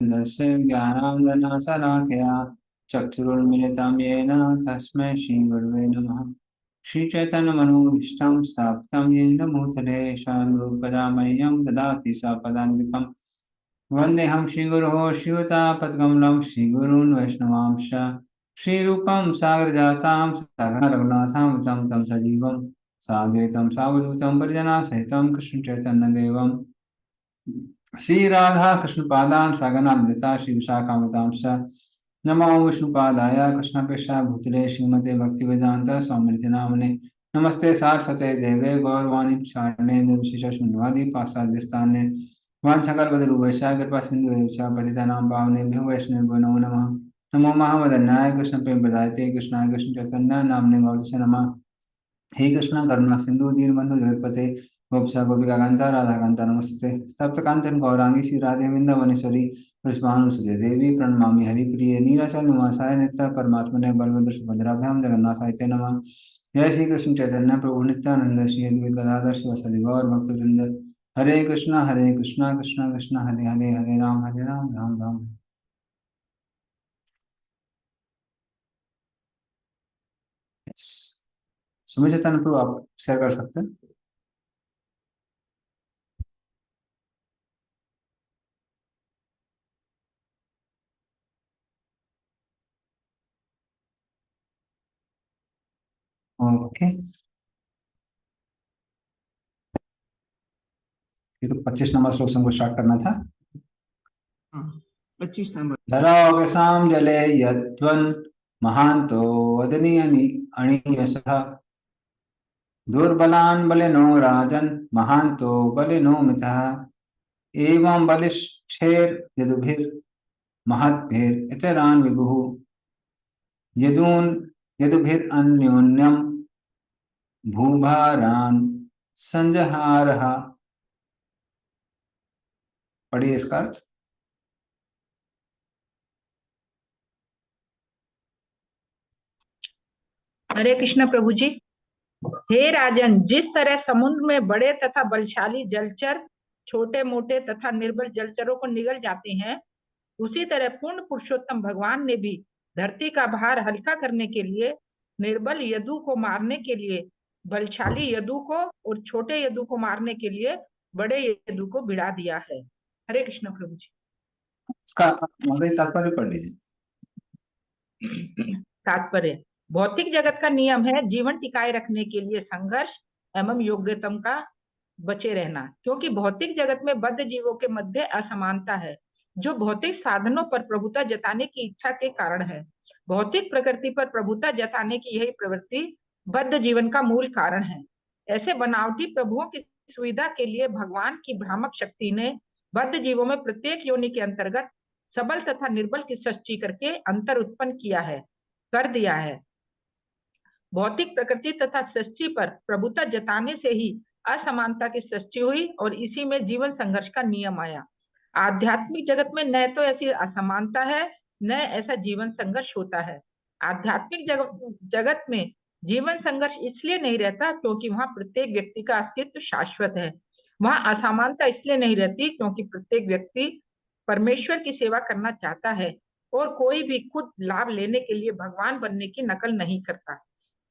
दस्य ज्ञानाञ्जनशलाकया चक्षुरुन्मिलितं येन तस्मै श्रीगुरवे नमः। श्रीचैतन्यमनोभीष्टं स्थापितं येन भूतले स्वयं रूपदा मह्यं ददाति सपदान्तिकम्। वन्देऽहं श्रीगुरोः श्रीयुतापद्कमलं श्रीगुरून् वैष्णवांश्च श्रीरूपं सागरजातां सगं रघुनाथां तं सजीवं साद्वैतं सावधूतं परिजनासहितं कृष्णचैतन्यदेवं श्री राधा कृष्ण पादान सागनामृता श्री विशाखामतांश नमो विष्णुपादाय कृष्णपेशा भूतले श्रीमते भक्तिवेदांत स्वामी नामने नमस्ते सारस्वते देवे गौरवाणी चारणे निर्विशेषवादी पाश्चात्यस्थाने वांछाकल बदरूपैषा कृपा सिंधु पतितानां पावनेभ्यो वैष्णवेभ्यो नमो नमः। नमो महावदन्याय कृष्ण प्रेम प्रदायते कृष्णाय कृष्ण चैतन्य नामने गौरस्य नमः। हे कृष्ण करुणा सिंधु दीनबंधु जगतपते गोपिका गोपिका कांता राधा कांता नमस्ते तप्त कांचन गौरांगी श्री राधे वृंदावनेश्वरी वृषभानुसुते देवी प्रणमामि हरिप्रिय नीलाचल निवासाय नित्य परमात्मने बलभद्र सुभद्राभ्याम जगन्नाथाय ते नमः। जय श्री कृष्ण चैतन्य प्रभु नित्यानंद श्री अद्वैत गदाधर शिवासादि गौर भक्तवृंद हरे कृष्णा कृष्णा कृष्णा हरे हरे हरे राम राम राम। सुमित चैतन्य प्रभु आप शेयर कर सकते हैं। ओके, ये तो 25 नंबर श्लोक से हमको स्टार्ट करना था। 25 नंबर। जलावसाम जले यद्वन् महान्तो वदनी अणीयसः दुर्बलान् बलिनो राजन् महान्तो बलिनो मितः एवं बलिष्ठेर यदुभिर महद्भिर इतरान् विभुः यदून यदुभिर अन्योन्यम भूभारान् संजहारः। पढ़िए इसका अर्थ। हरे कृष्ण प्रभु जी। हे राजन, जिस तरह समुद्र में बड़े तथा बलशाली जलचर छोटे मोटे तथा निर्बल जलचरों को निगल जाते हैं, उसी तरह पूर्ण पुरुषोत्तम भगवान ने भी धरती का भार हल्का करने के लिए निर्बल यदु को मारने के लिए बलशाली यदु को और छोटे यदु को मारने के लिए बड़े यदु को भिड़ा दिया है। हरे कृष्ण प्रभु जी। इसका तात्पर्य पढ़ लीजिए। तात्पर्य, भौतिक जगत का नियम है जीवन टिकाए रखने के लिए संघर्ष एवं योग्यतम का बचे रहना, क्योंकि भौतिक जगत में बद्ध जीवों के मध्य असमानता है जो भौतिक साधनों पर प्रभुता जताने की इच्छा के कारण है। भौतिक प्रकृति पर प्रभुता जताने की यही प्रवृत्ति बद्ध जीवन का मूल कारण है। ऐसे बनावटी प्रभुओं की सुविधा के लिए भगवान की भ्रामक शक्ति ने बद्ध जीवों में प्रत्येक योनि के अंतर्गत सबल तथा निर्बल की सृष्टि करके अंतर उत्पन्न कर दिया है। भौतिक प्रकृति तथा सृष्टि पर प्रभुता जताने से ही असमानता की सृष्टि हुई और इसी में जीवन संघर्ष का नियम आया। आध्यात्मिक जगत में न तो ऐसी असमानता है न ऐसा जीवन संघर्ष होता है। आध्यात्मिक जगत में जीवन संघर्ष इसलिए नहीं रहता क्योंकि वहां प्रत्येक व्यक्ति का अस्तित्व शाश्वत है। वहां असमानता इसलिए नहीं रहती क्योंकि प्रत्येक व्यक्ति परमेश्वर की सेवा करना चाहता है और कोई भी खुद लाभ लेने के लिए भगवान बनने की नकल नहीं करता।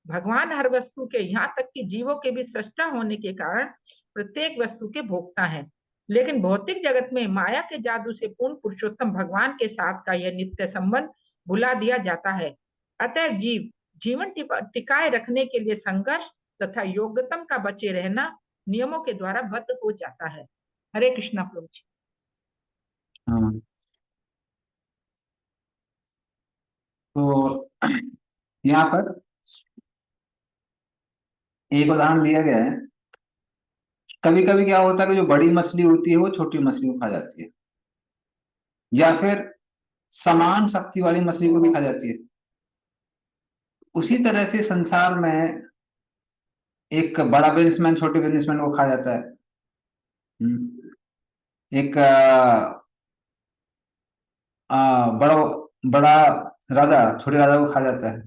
भगवान हर वस्तु के, यहाँ तक कि जीवों के भी सृष्टा होने के कारण प्रत्येक वस्तु के भोक्ता है। लेकिन भौतिक जगत में माया के जादू से पूर्ण पुरुषोत्तम भगवान के साथ का यह नित्य संबंध भुला दिया जाता है। अतः जीवन टिकाए रखने के लिए संघर्ष तथा योग्यतम का बचे रहना नियमों के द्वारा बद्ध हो जाता है। हरे कृष्णा प्रभु जी। तो यहाँ पर एक उदाहरण दिया गया है। कभी कभी क्या होता है कि जो बड़ी मछली होती है वो छोटी मछली को खा जाती है, या फिर समान शक्ति वाली मछली को भी खा जाती है। उसी तरह से संसार में एक बड़ा बिजनेसमैन छोटे बिजनेसमैन को खा जाता है। एक बड़ा बड़ा राजा छोटे राजा को खा जाता है।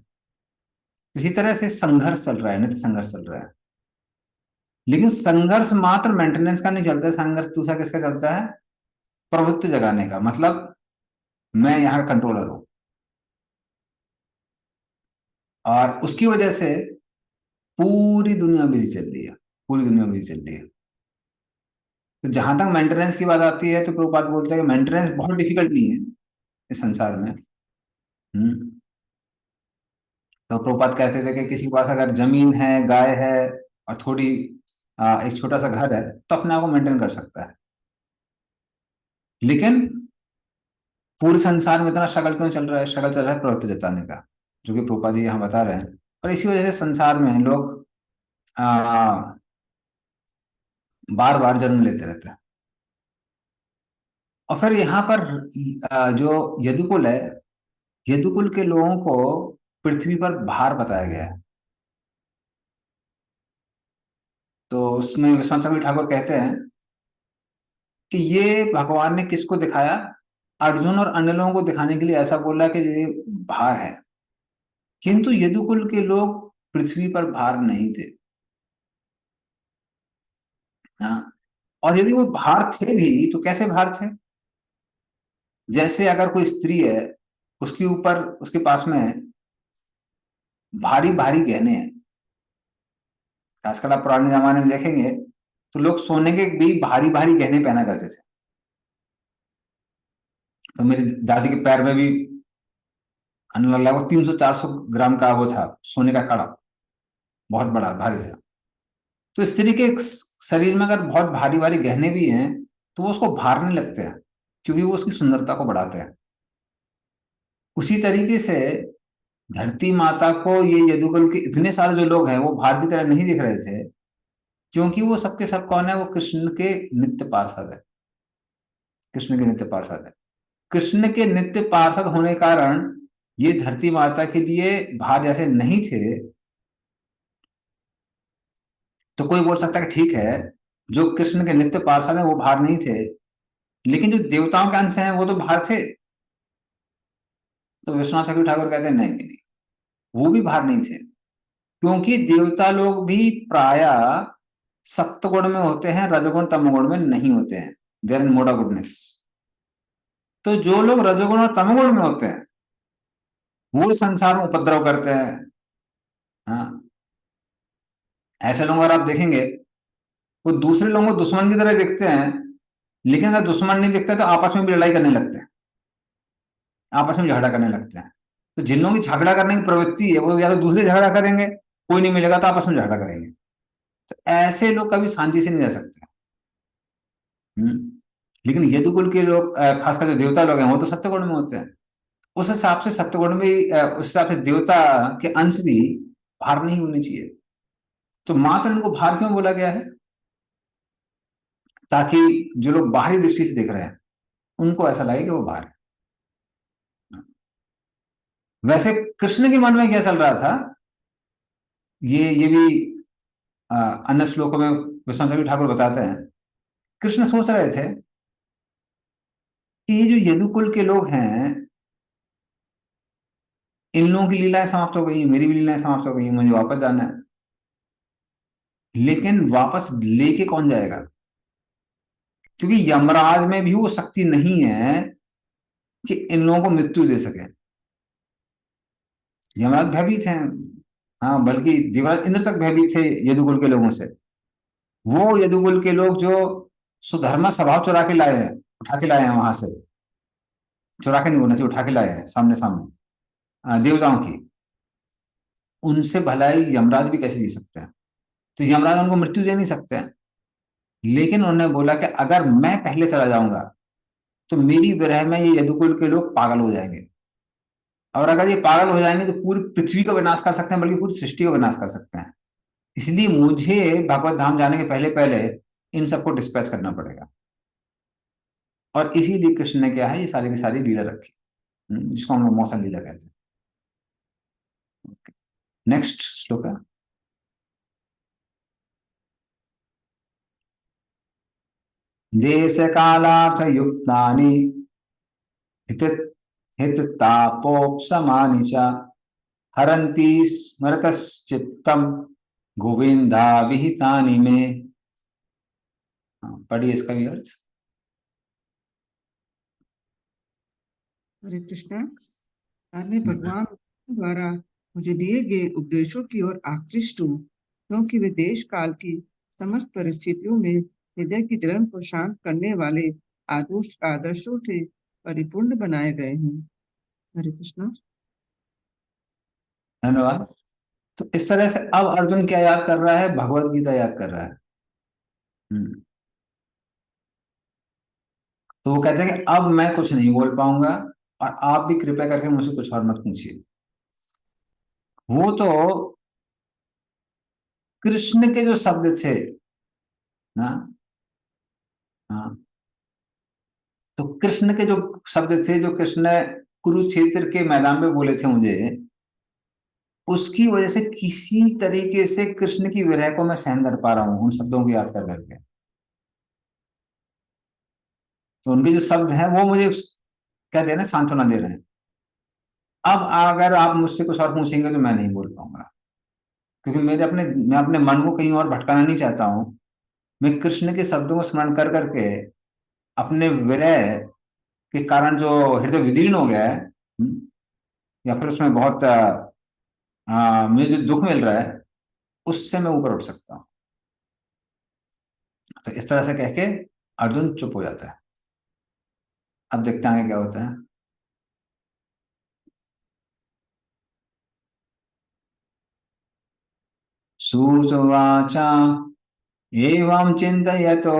इसी तरह से संघर्ष चल रहा है, नित्य संघर्ष चल रहा है। लेकिन संघर्ष मात्र मेंटेनेंस का नहीं चलता है। संघर्ष दूसरा किसका चलता है? प्रभुत्व जगाने का। मतलब मैं यहाँ कंट्रोलर हूं। और उसकी वजह से पूरी दुनिया बिजी चल रही है, पूरी दुनिया बिजी चल रही है। तो जहां तक मेंटेनेंस की बात आती है तो प्रभुपाद बोलते हैं कि मेंटेनेंस बहुत डिफिकल्ट नहीं है इस संसार में। हम्म। तो प्रभुपाद कहते थे कि किसी के पास अगर जमीन है, गाय है, और थोड़ी एक छोटा सा घर है, तो अपने आप को मेंटेन कर सकता है। लेकिन पूरे संसार में इतना स्ट्रगल क्यों चल रहा है? स्ट्रगल चल रहा है प्रवृत्ति जताने का, जो कि प्रभुपाद जी यहाँ बता रहे हैं। और इसी वजह से संसार में लोग बार बार जन्म लेते रहते हैं। और फिर यहाँ पर जो यदुकुल है, यदुकुल के लोगों को पृथ्वी पर भार बताया गया है। तो उसमें विश्वनाथ चक्रवर्ती ठाकुर कहते हैं कि ये भगवान ने किसको दिखाया? अर्जुन और अन्य लोगों को दिखाने के लिए ऐसा बोला कि ये भार है। किंतु यदुकुल के लोग पृथ्वी पर भार नहीं थे। हाँ। और यदि वो भार थे भी तो कैसे भार थे? जैसे अगर कोई स्त्री है, उसके ऊपर, उसके पास में भारी भारी गहने हैं। आजकल आप पुराने जमाने में देखेंगे तो लोग सोने के भी भारी भारी गहने पहना करते थे। तो मेरी दादी के पैर में भी लगभग 300-400 ग्राम का वो था, सोने का कड़ा, बहुत बड़ा भारी था। तो स्त्री के शरीर में अगर बहुत भारी भारी गहने भी हैं तो वो उसको भार नहीं लगते हैं, क्योंकि वो उसकी सुंदरता को बढ़ाते हैं। उसी तरीके से धरती माता को ये यदुकुल के इतने सारे जो लोग हैं वो भार की तरह नहीं दिख रहे थे, क्योंकि वो सबके सब कौन है? वो कृष्ण के नित्य पार्षद है। कृष्ण के नित्य पार्षद है। कृष्ण के नित्य पार्षद होने के कारण ये धरती माता के लिए भार जैसे नहीं थे। तो कोई बोल सकता है कि ठीक है, जो कृष्ण के नित्य पार्षद हैं वो भार नहीं थे, लेकिन जो देवताओं के अंश हैं वो तो भार थे। तो विश्वनाथ चक्रवर्ती ठाकुर कहते हैं नहीं नहीं नहीं, वो भी भार नहीं थे, क्योंकि देवता लोग भी प्राय सत्वगुण में होते हैं, रजोगुण तमोगुण में नहीं होते हैं। देर इन मोड ऑफ गुडनेस। तो जो लोग रजोगुण और तमोगुण में होते हैं वो संसार में उपद्रव करते हैं। हाँ। ऐसे लोग अगर आप देखेंगे, वो दूसरे लोगों को दुश्मन की तरह देखते हैं, लेकिन अगर दुश्मन नहीं दिखते तो आपस में भी लड़ाई करने लगते हैं, आपस में झगड़ा करने लगते हैं। तो जिन लोगों की झगड़ा करने की प्रवृत्ति है वो या तो दूसरे झगड़ा करेंगे, कोई नहीं मिलेगा तो आपस में झगड़ा करेंगे। तो ऐसे लोग कभी शांति से नहीं रह सकते। लेकिन यदुकुल के लोग, खासकर जो देवता लोग हैं, वो तो सत्वगुण में होते हैं। उस हिसाब से सत्वगुण में उस हिसाब से देवता के अंश भी भार नहीं होने चाहिए। तो मात्र इनको भार क्यों बोला गया है? ताकि जो लोग बाहरी दृष्टि से देख रहे हैं उनको ऐसा लगे कि वो भार है। वैसे कृष्ण के मन में क्या चल रहा था, ये भी अ, अन्य श्लोकों में विश्वनाथ चक्रवर्ती ठाकुर बताते हैं। कृष्ण सोच रहे थे कि ये जो यदुकुल के लोग हैं, इन लोगों की लीलाएं समाप्त हो गई, मेरी भी लीलाएं समाप्त हो गई, मुझे वापस जाना है। लेकिन वापस लेके कौन जाएगा? क्योंकि यमराज में भी वो शक्ति नहीं है कि इन लोगों को मृत्यु दे सके। यमराज भयभीत हैं। हाँ, बल्कि देवराज इंद्र तक भयभीत थे यदुकुल के लोगों से। वो यदुकुल के लोग जो सुधर्मा स्वभाव चुरा के लाए हैं, उठा के लाए हैं वहां से, चुरा के नहीं बोलना चाहिए, उठा के लाए हैं सामने सामने, देवताओं की, उनसे भलाई यमराज भी कैसे जी सकते हैं? तो यमराज उनको मृत्यु दे नहीं सकते हैं। लेकिन उन्होंने बोला कि अगर मैं पहले चला जाऊंगा तो मेरी विरह में ये यदुकुल के लोग पागल हो जाएंगे। और अगर ये पागल हो जाएंगे तो पूरी पृथ्वी का विनाश कर सकते हैं, बल्कि पूरी सृष्टि का विनाश कर सकते हैं। इसलिए मुझे भगवत धाम जाने के पहले पहले इन सबको डिस्पैच करना पड़ेगा। और इसीलिए कृष्ण ने क्या है, ये सारी की सारी लीला रखी, जिसको हम लोग मौसम लीला कहते हैं। नेक्स्ट श्लोक है। देश कालार्थ युक्तानि हित हित तापोपशमानि च हरन्ति स्मरतश्चित्तम गोविंदा विहितानि में। पढ़िए इसका भी अर्थ। हरे कृष्णा। मैं भगवान द्वारा मुझे दिए गए उपदेशों की ओर आकृष्ट हूँ, क्योंकि वे देश काल की समस्त परिस्थितियों में हृदय की जलन को शांत करने वाले आदर्शों से परिपूर्ण बनाए गए हैं। हरे कृष्णा। धन्यवाद। तो इस तरह से अब अर्जुन क्या याद कर रहा है? भगवत गीता याद कर रहा है। तो वो कहते हैं कि अब मैं कुछ नहीं बोल पाऊंगा और आप भी कृपया करके मुझसे कुछ और मत पूछिए। वो तो कृष्ण के जो शब्द थे ना, हाँ, तो कृष्ण के जो शब्द थे, जो कृष्ण ने कुरुक्षेत्र के मैदान में बोले थे मुझे, उसकी वजह से किसी तरीके से कृष्ण की विरह को मैं सहन कर पा रहा हूं उन शब्दों को याद कर करके। तो उनके जो शब्द हैं वो मुझे क्या दे रहे हैं? सांत्वना दे रहे हैं। अब अगर आप मुझसे कुछ और पूछेंगे तो मैं नहीं बोल पाऊंगा, क्योंकि मैं अपने मन को कहीं और भटकाना नहीं चाहता हूँ। मैं कृष्ण के शब्दों को स्मरण कर करके अपने विरह के कारण जो हृदय विदीर्ण हो गया है, या फिर उसमें बहुत मुझे जो दुख मिल रहा है, उससे मैं ऊपर उठ सकता हूँ। तो इस तरह से कह के अर्जुन चुप हो जाता है। अब देखते हैं आगे क्या होता है। सूचुवाच एवं चिन्तयतो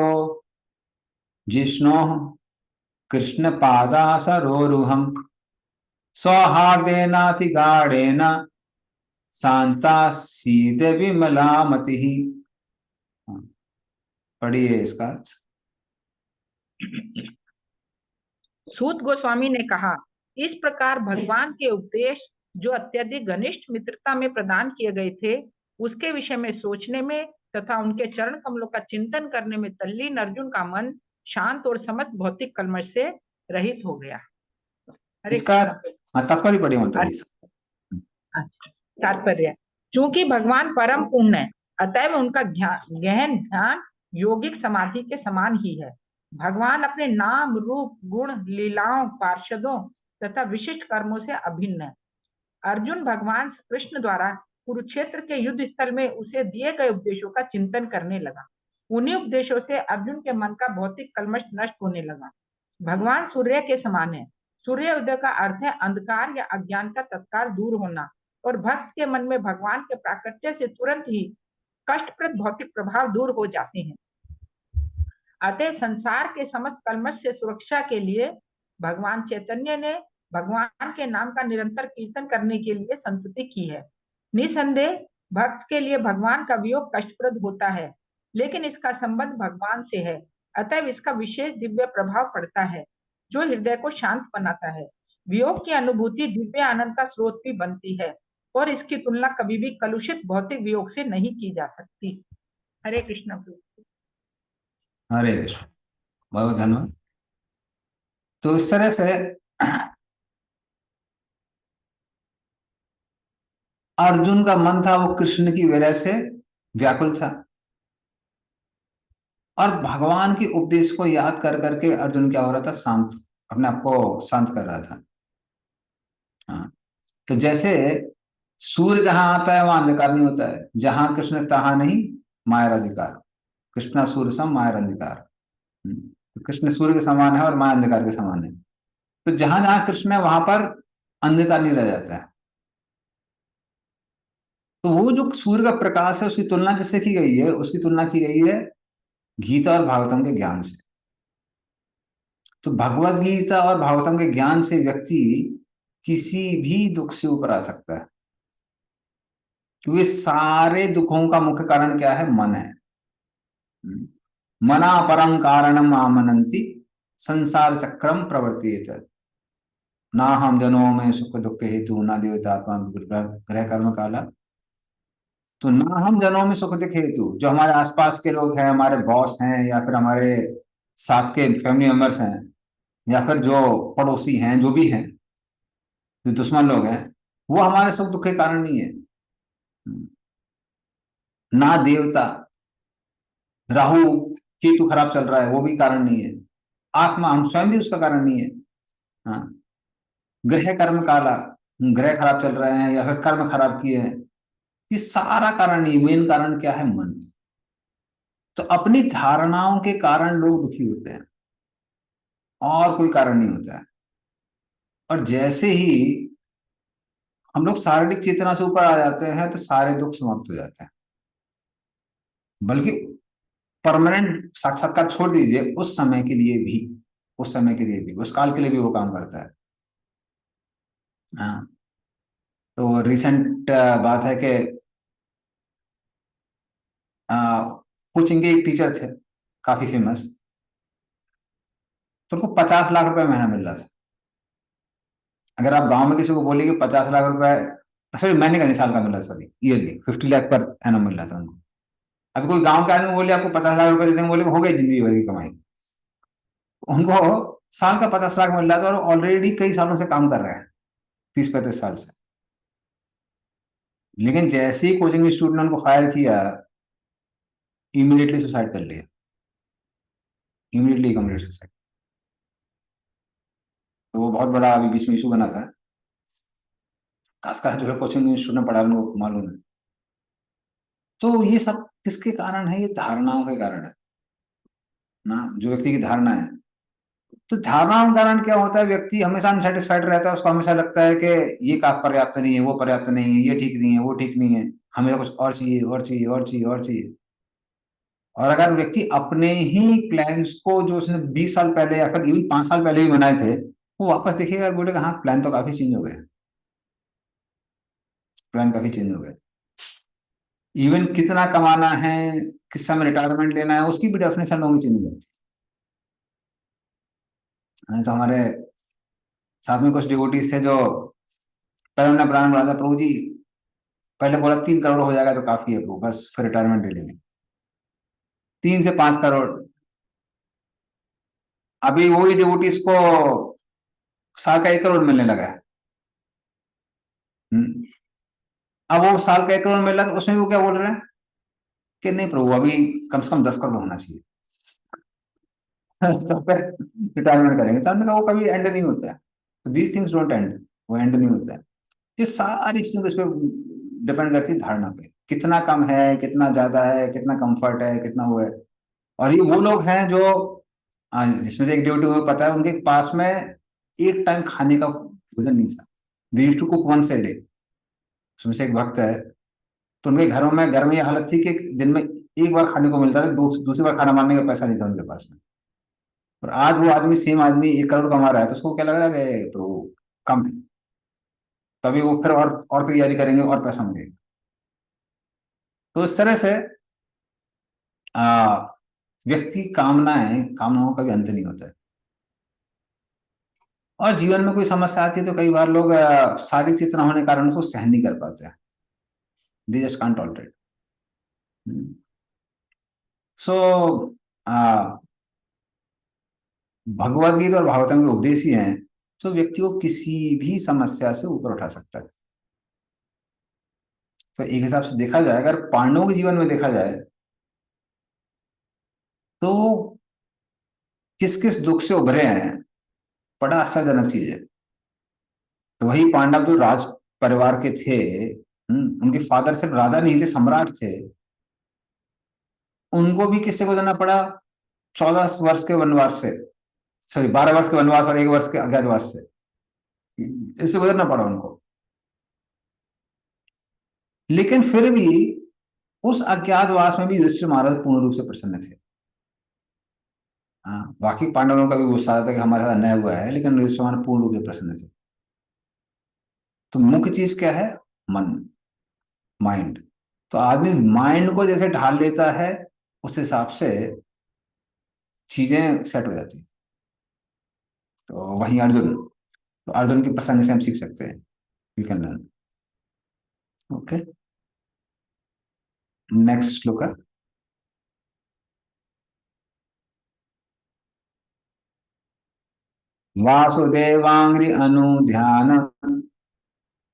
जिष्णोः कृष्णपादासरोरुहम् सौहार्देनातिगाढेन शान्तासीत विमला मतिः। पढ़िए इसका अर्थ। सूत गोस्वामी ने कहा, इस प्रकार भगवान के उपदेश जो अत्यधिक घनिष्ठ मित्रता में प्रदान किए गए थे, उसके विषय में सोचने में तथा उनके चरण कमलों का चिंतन करने में तल्लीन अर्जुन का मन शांत और समस्त भौतिक कल्मश से रहित हो गया। हरे इसका कृष्णा। तात्पर्य पढ़िए माता जी। तात्पर्य, चूंकि भगवान परम पूर्ण है, अतएव उनका गहन ध्यान योगिक समाधि के समान ही है। भगवान अपने नाम रूप गुण लीलाओं पार्षदों तथा विशिष्ट कर्मों से अभिन्न है। अर्जुन भगवान कृष्ण द्वारा कुरुक्षेत्र के युद्ध स्थल में उसे दिए गए उपदेशों का चिंतन करने लगा। उन्हीं उपदेशों से अर्जुन के मन का भौतिक कल्मश नष्ट होने लगा। भगवान सूर्य के समान है। सूर्योदय का अर्थ है अंधकार या अज्ञान का तत्काल दूर होना, और भक्त के मन में भगवान के प्राकट्य से तुरंत ही कष्टप्रद भौतिक प्रभाव दूर हो जाते हैं। अतः संसार के समस्त कल्मश से सुरक्षा के लिए भगवान चैतन्य ने भगवान के नाम का निरंतर कीर्तन करने के लिए संस्तुति की है। निसंदेह भक्त के लिए भगवान का वियोग कष्टप्रद होता है, लेकिन इसका संबंध भगवान से है, अतः इसका विशेष दिव्य प्रभाव पड़ता है जो हृदय को शांत बनाता है। वियोग की अनुभूति दिव्य आनंद का स्रोत भी बनती है, और इसकी तुलना कभी भी कलुषित भौतिक वियोग से नहीं की जा सकती। हरे कृष्ण। हरे कृष्ण। बहुत बहुत धन्यवाद। तो इस तरह से अर्जुन का मन था वो कृष्ण की विरह से व्याकुल था, और भगवान के उपदेश को याद कर करके अर्जुन क्या हो रहा था? शांत, अपने आप को शांत कर रहा था। हाँ, तो जैसे सूर्य जहां आता है वहां अंधकार नहीं होता है, जहां कृष्ण तहां नहीं माया अधिकार। कृष्णा सूर्य सम माया अंधकार। तो कृष्ण सूर्य के समान है और माया अंधकार के समान है। तो जहां जहां कृष्ण है वहां पर अंधकार नहीं रह जाता है। तो वो जो सूर्य का प्रकाश है उसकी तुलना किससे की गई है? उसकी तुलना की गई है गीता और भागवतम के ज्ञान से। तो भगवत गीता और भागवतम के ज्ञान से व्यक्ति किसी भी दुख से ऊपर आ सकता है, क्योंकि सारे दुखों का मुख्य कारण क्या है? मन है। मना परम कारणम आमनंति संसार चक्रम प्रवर्तित ना हम जनों में सुख दुख हेतु ना देवतात्मा ग्रह कर्म काला। तो ना हम जनों में सुख दुख हेतु, जो हमारे आसपास के लोग हैं, हमारे बॉस हैं, या फिर हमारे साथ के फैमिली मेंबर्स हैं, या फिर जो पड़ोसी हैं, जो भी हैं, जो दुश्मन लोग हैं, वो हमारे सुख दुख के कारण नहीं है। ना देवता, राहु केतु खराब चल रहा है वो भी कारण नहीं है। आत्मा हम स्वयं भी उसका कारण नहीं है। हाँ, ग्रह कर्म काला, ग्रह खराब चल रहे हैं या फिर कर्म खराब किए हैं, ये सारा कारण नहीं, मेन कारण क्या है? मन। तो अपनी धारणाओं के कारण लोग दुखी होते हैं, और कोई कारण नहीं होता है। और जैसे ही हम लोग शारीरिक चेतना से ऊपर आ जाते हैं तो सारे दुख समाप्त हो जाते हैं। बल्कि परमानेंट साक्षात्कार छोड़ दीजिए, उस समय के लिए भी, उस समय के लिए भी, उस काल के लिए भी वो काम करता है। हाँ। तो रिसेंट बात है कि कोचिंग के एक टीचर थे, काफी फेमस, तो उनको 50 लाख रुपए महीना मिल रहा था। अगर आप गांव में किसी को बोलिए कि 50 लाख रुपए, सॉरी महीने का नहीं, साल का मिल रहा, sorry yearly 50 lakh per annum मिल रहा था उनको। अभी कोई गांव के आदमी बोले आपको 50 लाख रुपए दे देंगे, बोले हो गई जिंदगी भर की कमाई। उनको साल का 50 लाख मिल रहा था, और ऑलरेडी कई सालों से काम कर रहे हैं, 30-35 साल से। लेकिन जैसे ही कोचिंग इंस्टीट्यूट ने उनको फायर किया, इमीडिएटली सुसाइड कर लिया, इमीडिएटली कम्प्लीट सुसाइड। तो वो बहुत बड़ा अभी बीच में इशू बना था, खासकर जो लोग कोचिंग इंस्टीट्यूट में पढ़ा उनको मालूम है। तो ये सब किसके कारण है? ये धारणाओं के कारण है ना, जो व्यक्ति की धारणा है। तो धारणाओं के कारण क्या होता है? व्यक्ति हमेशा अनसेटिस्फाइड रहता है, उसको हमेशा लगता है कि ये का पर्याप्त नहीं है, वो पर्याप्त नहीं है, ये ठीक नहीं है, वो ठीक नहीं है, हमें कुछ और चाहिए, और चाहिए, और चाहिए, और चाहिए। और अगर व्यक्ति अपने ही प्लान्स को, जो उसने 20 साल पहले या फिर इवन 5 साल पहले भी बनाए थे, वो वापस देखेगा और बोलेगा हाँ प्लान तो काफी चेंज हो गए, प्लान काफी चेंज हो गए। इवन कितना कमाना है, किस समय रिटायरमेंट लेना है, उसकी भी डेफिनेशन लोगों की चेंज हो जाती है। तो हमारे साथ में कुछ डिवोटीज थे जो पहले उन्होंने प्लान बनाया था, प्रभु जी पहले बोला 3 करोड़ हो जाएगा तो काफी है प्रभु, बस फिर रिटायरमेंट ले लेंगे। 3 से 5 करोड़। अभी वही डिवोटीज को साल का 1 करोड़ मिलने लगा है। हम्म। अब वो साल का 1 करोड़ मिल रहा है, तो उसमें वो क्या बोल रहे हैं कि नहीं प्रभु अभी कम से कम 10 करोड़ होना चाहिए। तो फिर रिटायरमेंट करेंगे। तो हमने कहा वो कभी एंड नहीं होता है। तो दीज थिंग्स डोंट एंड, वो एंड नहीं होता है। ये सारी चीजों इस पे डिपेंड करती है धारणा पे, कितना कम है, कितना ज्यादा है, कितना कंफर्ट है, कितना वो है। और ये वो लोग हैं जो जिसमें से एक ड्यूटी में पता है उनके पास में एक टाइम खाने का भोजन नहीं था। They used to cook once a day. उसमें से एक भक्त है, तो उनके घरों में, घर में ये हालत थी कि दिन में एक बार खाने को मिलता था, दूसरी बार खाना मारने का पैसा नहीं था उनके पास में। और आज वो आदमी, सेम आदमी 1 करोड़ कमा रहा है, तो उसको क्या लग रहा है कि तो कम है। तभी वो फिर और तैयारी करेंगे और पैसा मिलेगा। तो इस तरह से आ, व्यक्ति कामनाओं का भी अंत नहीं होता है। और जीवन में कोई समस्या आती है तो कई बार लोग शारीरिक चेतना होने के कारण उसको सहन नहीं कर पाते हैं, दे जस्ट कांट टॉलरेट। सो भगवत गीता और भागवतम के उपदेश ही हैं जो व्यक्ति को किसी भी समस्या से ऊपर उठा सकता है। तो एक हिसाब से देखा जाए, अगर पांडवों के जीवन में देखा जाए, तो किस किस दुख से उभरे हैं, बड़ा आश्चर्यजनक चीज है। तो वही पांडव जो राज परिवार के थे, उनके फादर सिर्फ राजा नहीं थे, सम्राट थे, उनको भी किससे गुजरना पड़ा? 14 वर्ष के वनवास से, सॉरी 12 वर्ष के वनवास और 1 वर्ष के अज्ञातवास से, इससे गुजरना पड़ा उनको। लेकिन फिर भी उस अज्ञातवास में भी युधिष्ठिर महाराज पूर्ण रूप से प्रसन्न थे। हाँ, बाकी पांडवों का भी गुस्सा आता था कि हमारे साथ अन्याय हुआ है, लेकिन युधिष्ठिर महाराज पूर्ण रूप से प्रसन्न थे। तो मुख्य चीज क्या है? मन, माइंड। तो आदमी माइंड को जैसे ढाल लेता है, उस हिसाब से चीजें सेट हो जाती है। तो वहीं अर्जुन, तो अर्जुन के प्रसंग से हम सीख सकते हैं, you can learn. Okay, next श्लोक है। वासुदेवांग्रि अनुध्यान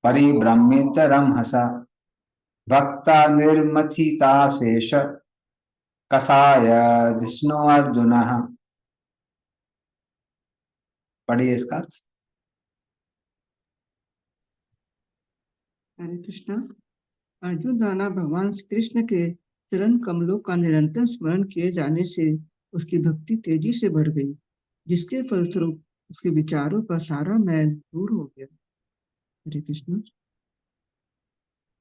परिभ्रमितरम हसा भक्ता निर्मथिता शेष कसाय जिष्णु अर्जुन। पढ़िए इसका अर्थ। हरे कृष्णा। अर्जुन द्वारा भगवान श्री कृष्ण के चरण कमलों का निरंतर स्मरण किए जाने से उसकी भक्ति तेजी से बढ़ गई, जिसके फलस्वरूप उसके विचारों का सारा मैल दूर हो गया। हरे कृष्ण।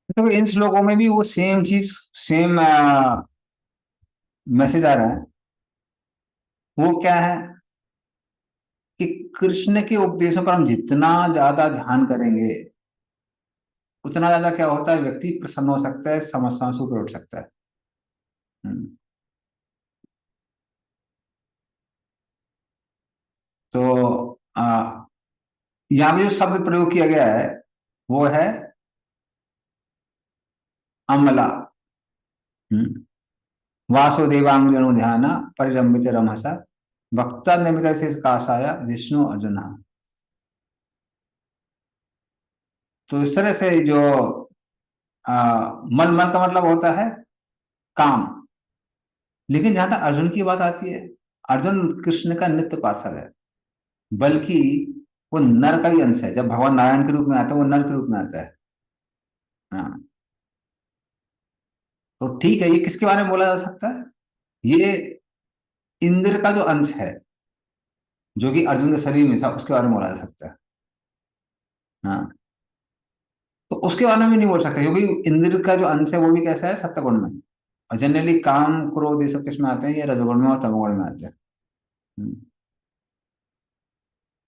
तो इन श्लोकों में भी वो सेम चीज, सेम मैसेज आ रहा है। वो क्या है कि कृष्ण के उपदेशों पर हम जितना ज्यादा ध्यान करेंगे उतना ज्यादा क्या होता है, व्यक्ति प्रसन्न हो सकता है, समस्याओं से ऊपर उठ सकता है। हम्म। तो यहाँ पे जो शब्द प्रयोग किया गया है वो है अमला। हम्म। वासुदेवांगनो ध्यान परिरंभित रमसा भक्ता निमित से कासाया जिष्णु अर्जुन। तो इस तरह से जो मल मल का मतलब होता है काम। लेकिन जहां तक अर्जुन की बात आती है, अर्जुन कृष्ण का नित्य पार्षद है, बल्कि वो नर का भी अंश है। जब भगवान नारायण के रूप में आता है वो नर के रूप में आता है। हाँ। तो ठीक है, ये किसके बारे में बोला जा सकता है? ये इंद्र का जो अंश है, जो कि अर्जुन के शरीर में था, उसके बारे में बोला जा सकता है। हाँ। तो उसके बारे में भी नहीं बोल सकते, क्योंकि इंद्र का जो अंश है वो भी कैसा है, सत्वगुण में। और जनरली काम क्रोध ये सब किस में आते हैं? ये रजोगुण में और तमोगुण में आते हैं। हम्म।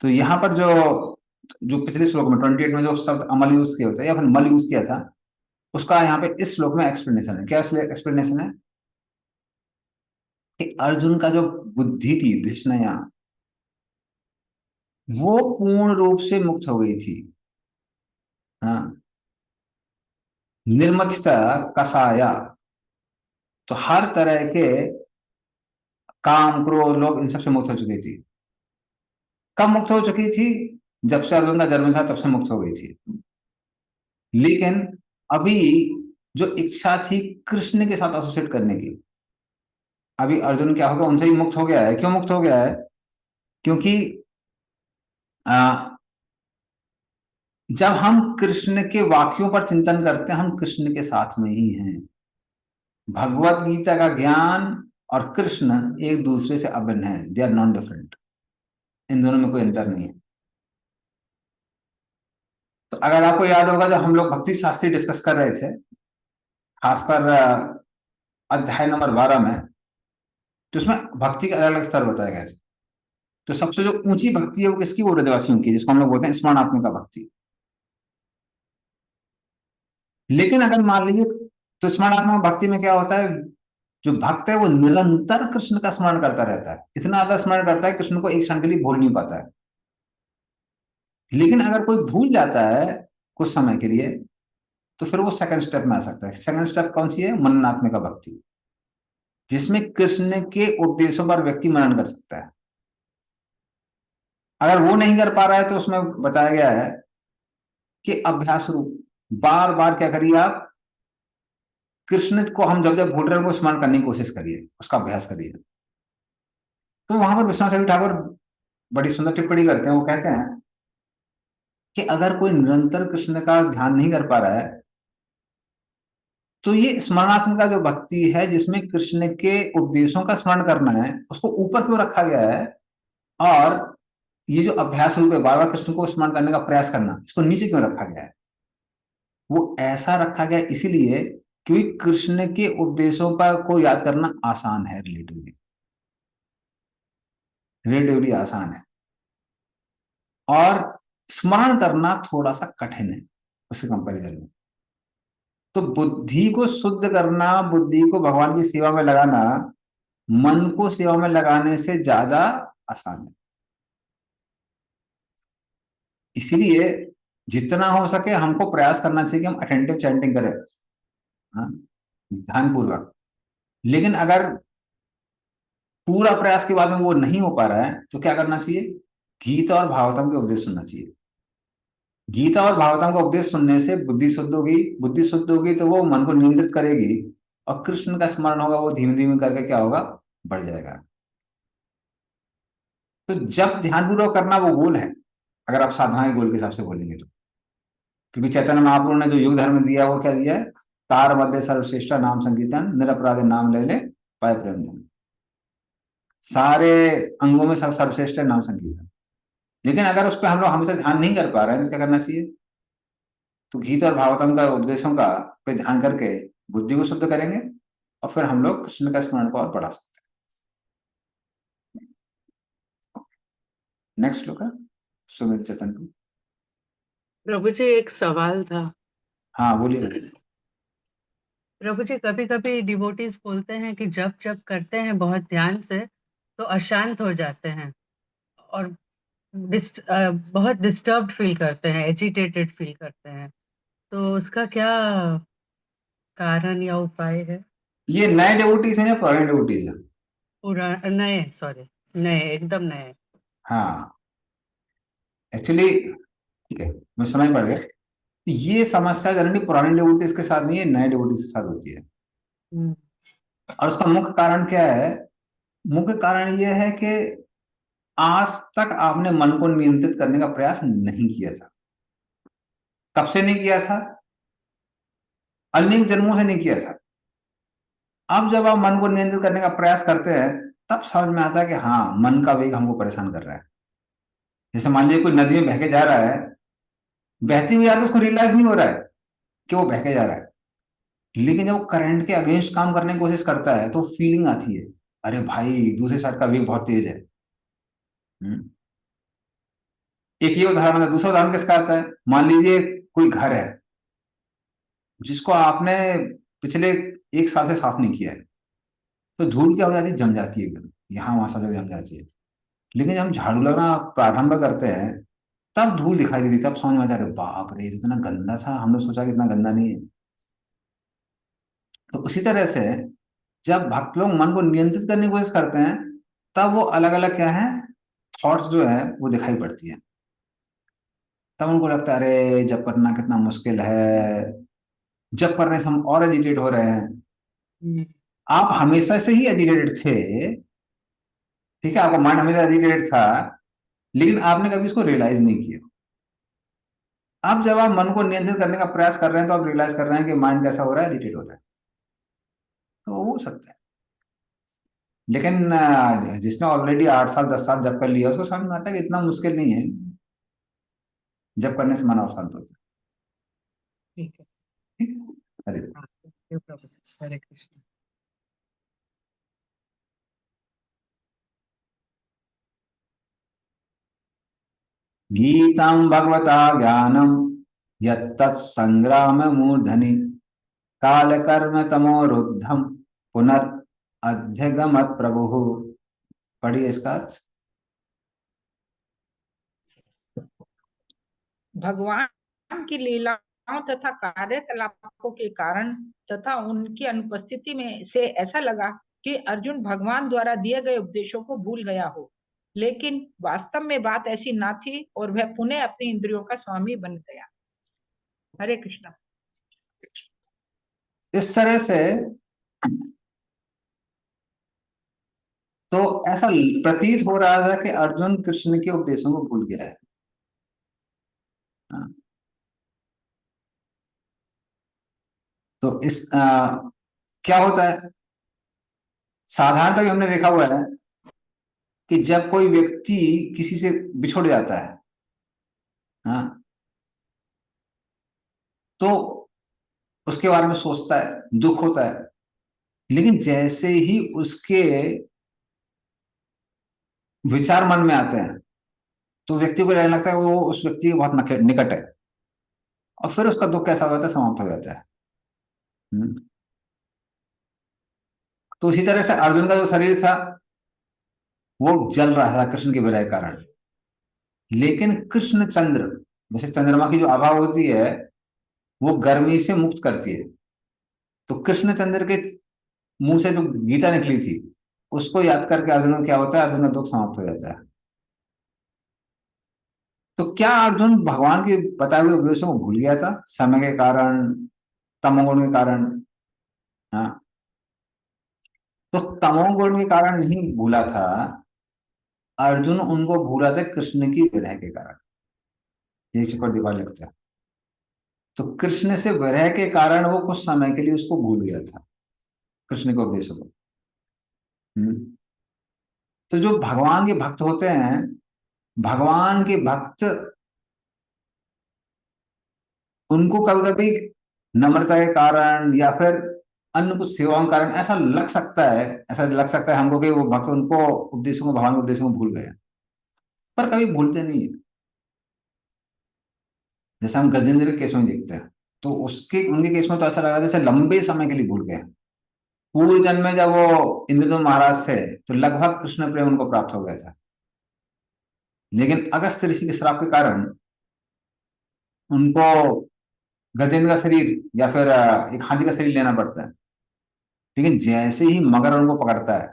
तो यहाँ पर जो जो पिछले श्लोक में 28 में जो शब्द अमल यूज किया होता है या फिर मल यूज किया था, उसका यहाँ पे इस श्लोक में एक्सप्लेनेशन है। क्या एक्सप्लेनेशन है? कि अर्जुन का जो बुद्धि थी धिष्णया, वो पूर्ण रूप से मुक्त हो गई थी। हाँ। निर्मथता कसाया, तो हर तरह के काम क्रोध लोभ इन सबसे मुक्त हो चुकी थी। कब मुक्त हो चुकी थी? जब से अर्जुन का जन्म था तब से मुक्त हो गई थी। लेकिन अभी जो इच्छा थी कृष्ण के साथ एसोसिएट करने की, अभी अर्जुन क्या हो गया, उनसे ही मुक्त हो गया है। क्यों मुक्त हो गया है? क्योंकि आ, जब हम कृष्ण के वाक्यों पर चिंतन करते हैं हम कृष्ण के साथ में ही हैं। भगवत गीता का ज्ञान और कृष्ण एक दूसरे से अभिन्न है, दे आर नॉन डिफरेंट। इन दोनों में कोई अंतर नहीं है। तो अगर आपको याद होगा जब हम लोग भक्ति शास्त्री डिस्कस कर रहे थे, खासकर अध्याय नंबर 12 में, तो उसमें भक्ति के अलग अलग स्तर बताए गए थे। तो सबसे जो ऊंची भक्ति है वो किसकी? वो हृदयवासियों की, जिसको हम लोग बोलते हैं स्मरणात्मिका भक्ति। लेकिन अगर मान लीजिए, तो स्मरणात्मक भक्ति में क्या होता है, जो भक्त है वो निरंतर कृष्ण का स्मरण करता रहता है, इतना ज्यादा स्मरण करता है कृष्ण को एक क्षण के लिए भूल नहीं पाता है। लेकिन अगर कोई भूल जाता है कुछ समय के लिए, तो फिर वो सेकंड स्टेप में आ सकता है। सेकंड स्टेप कौन सी है? मननात्मिका भक्ति, जिसमें कृष्ण के उपदेशों पर व्यक्ति मनन कर सकता है। अगर वो नहीं कर पा रहा है तो उसमें बताया गया है कि अभ्यास रूप बार बार क्या करिए आप, कृष्ण को हम जब जब भूल रहे हैं उनको स्मरण करने की कोशिश करिए, उसका अभ्यास करिए। तो वहां पर विश्वनाथ चक्रवर्ती ठाकुर बड़ी सुंदर टिप्पणी करते हैं। वो कहते हैं कि अगर कोई निरंतर कृष्ण का ध्यान नहीं कर पा रहा है, तो ये स्मरणात्मक जो भक्ति है जिसमें कृष्ण के उपदेशों का स्मरण करना है, उसको ऊपर क्यों रखा गया है? और ये जो अभ्यास रूप है, बार बार कृष्ण को स्मरण करने का प्रयास करना, इसको नीचे क्यों रखा गया है? वो ऐसा रखा गया इसीलिए क्योंकि कृष्ण के उपदेशों पर को याद करना आसान है, रिलेटिवली रिलेटिवली आसान है, और स्मरण करना थोड़ा सा कठिन है उसके कंपैरिजन में। तो बुद्धि को शुद्ध करना, बुद्धि को भगवान की सेवा में लगाना, मन को सेवा में लगाने से ज्यादा आसान है। इसीलिए जितना हो सके हमको प्रयास करना चाहिए कि हम अटेंटिव चैंटिंग करें, हाँ, ध्यानपूर्वक। लेकिन अगर पूरा प्रयास के बाद में वो नहीं हो पा रहा है तो क्या करना चाहिए? गीता और भागवतम के उपदेश सुनना चाहिए। गीता और भागवतम का उपदेश सुनने से बुद्धि शुद्ध होगी। बुद्धि शुद्ध होगी तो वो मन को नियंत्रित करेगी, और कृष्ण का स्मरण होगा वो धीमे धीमे करके क्या होगा, बढ़ जाएगा। तो जब ध्यानपूर्वक करना वो गोल है, अगर आप साधना के गोल के हिसाब से बोलेंगे तो। क्योंकि चैतन्य महाप्रभु ने जो युग धर्म दिया वो क्या दिया है? तार मध्य सर्वश्रेष्ठ नाम संकीर्तन, निरपराध नाम ले ले पाए प्रेम धन। सारे अंगों में सब सर्वश्रेष्ठ है नाम संकीर्तन। लेकिन अगर उस पर हम लोग हमेशा ध्यान नहीं कर पा रहे हैं तो क्या करना चाहिए? तो गीता और भागवतम का उपदेशों का पे ध्यान करके बुद्धि को शुद्ध करेंगे और फिर हम लोग कृष्ण का स्मरण को और बढ़ा सकते हैं। नेक्स्ट श्लोक है सुमित चेतन को। प्रभु जी एक सवाल था। हाँ बोलिए। प्रभु जी कभी कभी डिवोटीज बोलते हैं कि जब जब करते हैं बहुत ध्यान से तो अशांत हो जाते हैं और बहुत डिस्टर्ब्ड फील करते हैं, एजिटेटेड फील करते हैं, तो उसका क्या कारण या उपाय है? ये नए डिवोटीज हैं या पुराने डिवोटीज हैं? नए, सॉरी, नए, एकदम नए। हाँ एक्चुअली ठीक है, मैं सुनाई पड़ गया। ये समस्या जनरली पुराने डिवोटीज के साथ नहीं है, नए डिवोटीज के साथ होती है। और उसका मुख्य कारण क्या है? मुख्य कारण यह है कि आज तक आपने मन को नियंत्रित करने का प्रयास नहीं किया था। कब से नहीं किया था? अनेक जन्मों से नहीं किया था। अब जब आप मन को नियंत्रित करने का प्रयास करते हैं तब समझ में आता है कि हाँ मन का वेग हमको परेशान कर रहा है। जैसे मान लीजिए कोई नदी में बह के जा रहा है, बहती हुई जा रही है, उसको रियलाइज नहीं हो रहा है कि वो बह के जा रहा है। लेकिन जब वो करंट के अगेंस्ट काम करने की कोशिश करता है तो फीलिंग आती है, अरे भाई दूसरे साइड का वेग बहुत तेज है। एक ये उदाहरण है। दूसरा उदाहरण किसका आता है? मान लीजिए कोई घर है जिसको आपने पिछले 1 साल से साफ नहीं किया है, तो धूल क्या हो जाती है? जम जाती है एकदम, यहाँ वहां सब जगह जम जाती है। लेकिन जब हम झाड़ू लगाना प्रारंभ करते हैं तब धूल दिखाई देती, तब समझ में आता है अरे बाप रे इतना गंदा था, हमने सोचा कि इतना गंदा नहीं है। तो उसी तरह से जब भक्त लोग मन को नियंत्रित करने की कोशिश करते हैं तब वो अलग अलग क्या है, थॉट्स जो है वो दिखाई पड़ती है। तब उनको लगता है अरे जब करना कितना मुश्किल है, जब करने से हम और एजिटेट हो रहे हैं। आप हमेशा से ही एजिटेटेड थे, ठीक है, आपका माइंड हमेशा एजिटेटेड था, लेकिन आपने कभी उसको रियलाइज नहीं किया। अब जब आप मन को नियंत्रित करने का प्रयास कर रहे हैं तो आप रियलाइज कर रहे हैं कि माइंड कैसा हो रहा है, एजिटेट हो रहा है। तो वो हो सकता है। लेकिन जिसने ऑलरेडी 8 साल 10 साल जब कर लिया उसको समझ में आता है कि इतना मुश्किल नहीं है, जब करने से मन और शांत होता है। ठीक है। ठीक है, हरे हाँ, thank you, प्रभु जी। हरे कृष्ण। गीतां भगवता ज्ञानम यत्तत्संग्राम मूर्धनि काल कर्म तमोरुद्धम पुनर्अध्यगमत् प्रभु। पढ़िए इसका अर्थ। भगवान की लीलाओं तथा कार्यकलापों के कारण तथा उनकी अनुपस्थिति में से ऐसा लगा कि अर्जुन भगवान द्वारा दिए गए उपदेशों को भूल गया हो, लेकिन वास्तव में बात ऐसी ना थी और वह पुनः अपनी इंद्रियों का स्वामी बन गया। हरे कृष्णा। इस तरह से तो ऐसा प्रतीत हो रहा था कि अर्जुन कृष्ण के उपदेशों को भूल गया है। हाँ। तो क्या होता है, साधारणतः भी हमने देखा हुआ है कि जब कोई व्यक्ति किसी से बिछुड़ जाता है, हाँ, तो उसके बारे में सोचता है, दुख होता है। लेकिन जैसे ही उसके विचार मन में आते हैं तो व्यक्ति को लगने लगता है वो उस व्यक्ति के बहुत निकट है, और फिर उसका दुख कैसा हो जाता है, समाप्त हो जाता है। तो उसी तरह से अर्जुन का जो शरीर था वो जल रहा था कृष्ण के विरह के कारण। लेकिन कृष्ण चंद्र, जैसे चंद्रमा की जो आभा होती है वो गर्मी से मुक्त करती है, तो कृष्ण चंद्र के मुंह से जो गीता निकली थी उसको याद करके अर्जुन को क्या होता है, अर्जुन का दुख समाप्त हो जाता है। तो क्या अर्जुन भगवान के बताए हुए उपदेशों को भूल गया था समय के कारण, तमोगुण के कारण? हाँ, तो तमोगुण के कारण नहीं भूला था, अर्जुन उनको भूला था कृष्ण की विरह के कारण। ये चक्रवर्ती लिखता है। तो कृष्ण से विरह के कारण वो कुछ समय के लिए उसको भूल गया था, कृष्ण के उपदेशों को। हम्म। तो जो भगवान के भक्त होते हैं, भगवान के भक्त, उनको कभी कभी नम्रता के कारण या फिर अन्य कुछ सेवाओं के कारण ऐसा लग सकता है, ऐसा लग सकता है हमको कि वो भक्त उनको उपदेशों को, भगवान के उपदेशों को भूल गए, पर कभी भूलते नहीं है। जैसे हम गजेंद्र के केस में देखते हैं, तो उसके उनके केस में तो ऐसा लग रहा है जैसे लंबे समय के लिए भूल गए। पूर्व जन्म में जब वो इंद्रदुम्न महाराज थे तो लगभग कृष्ण प्रेम उनको प्राप्त हो गया था, लेकिन अगस्त्य ऋषि के श्राप के कारण उनको गजेंद्र का शरीर या फिर एक हाथी का शरीर लेना पड़ता है। लेकिन जैसे ही मगर उनको पकड़ता है,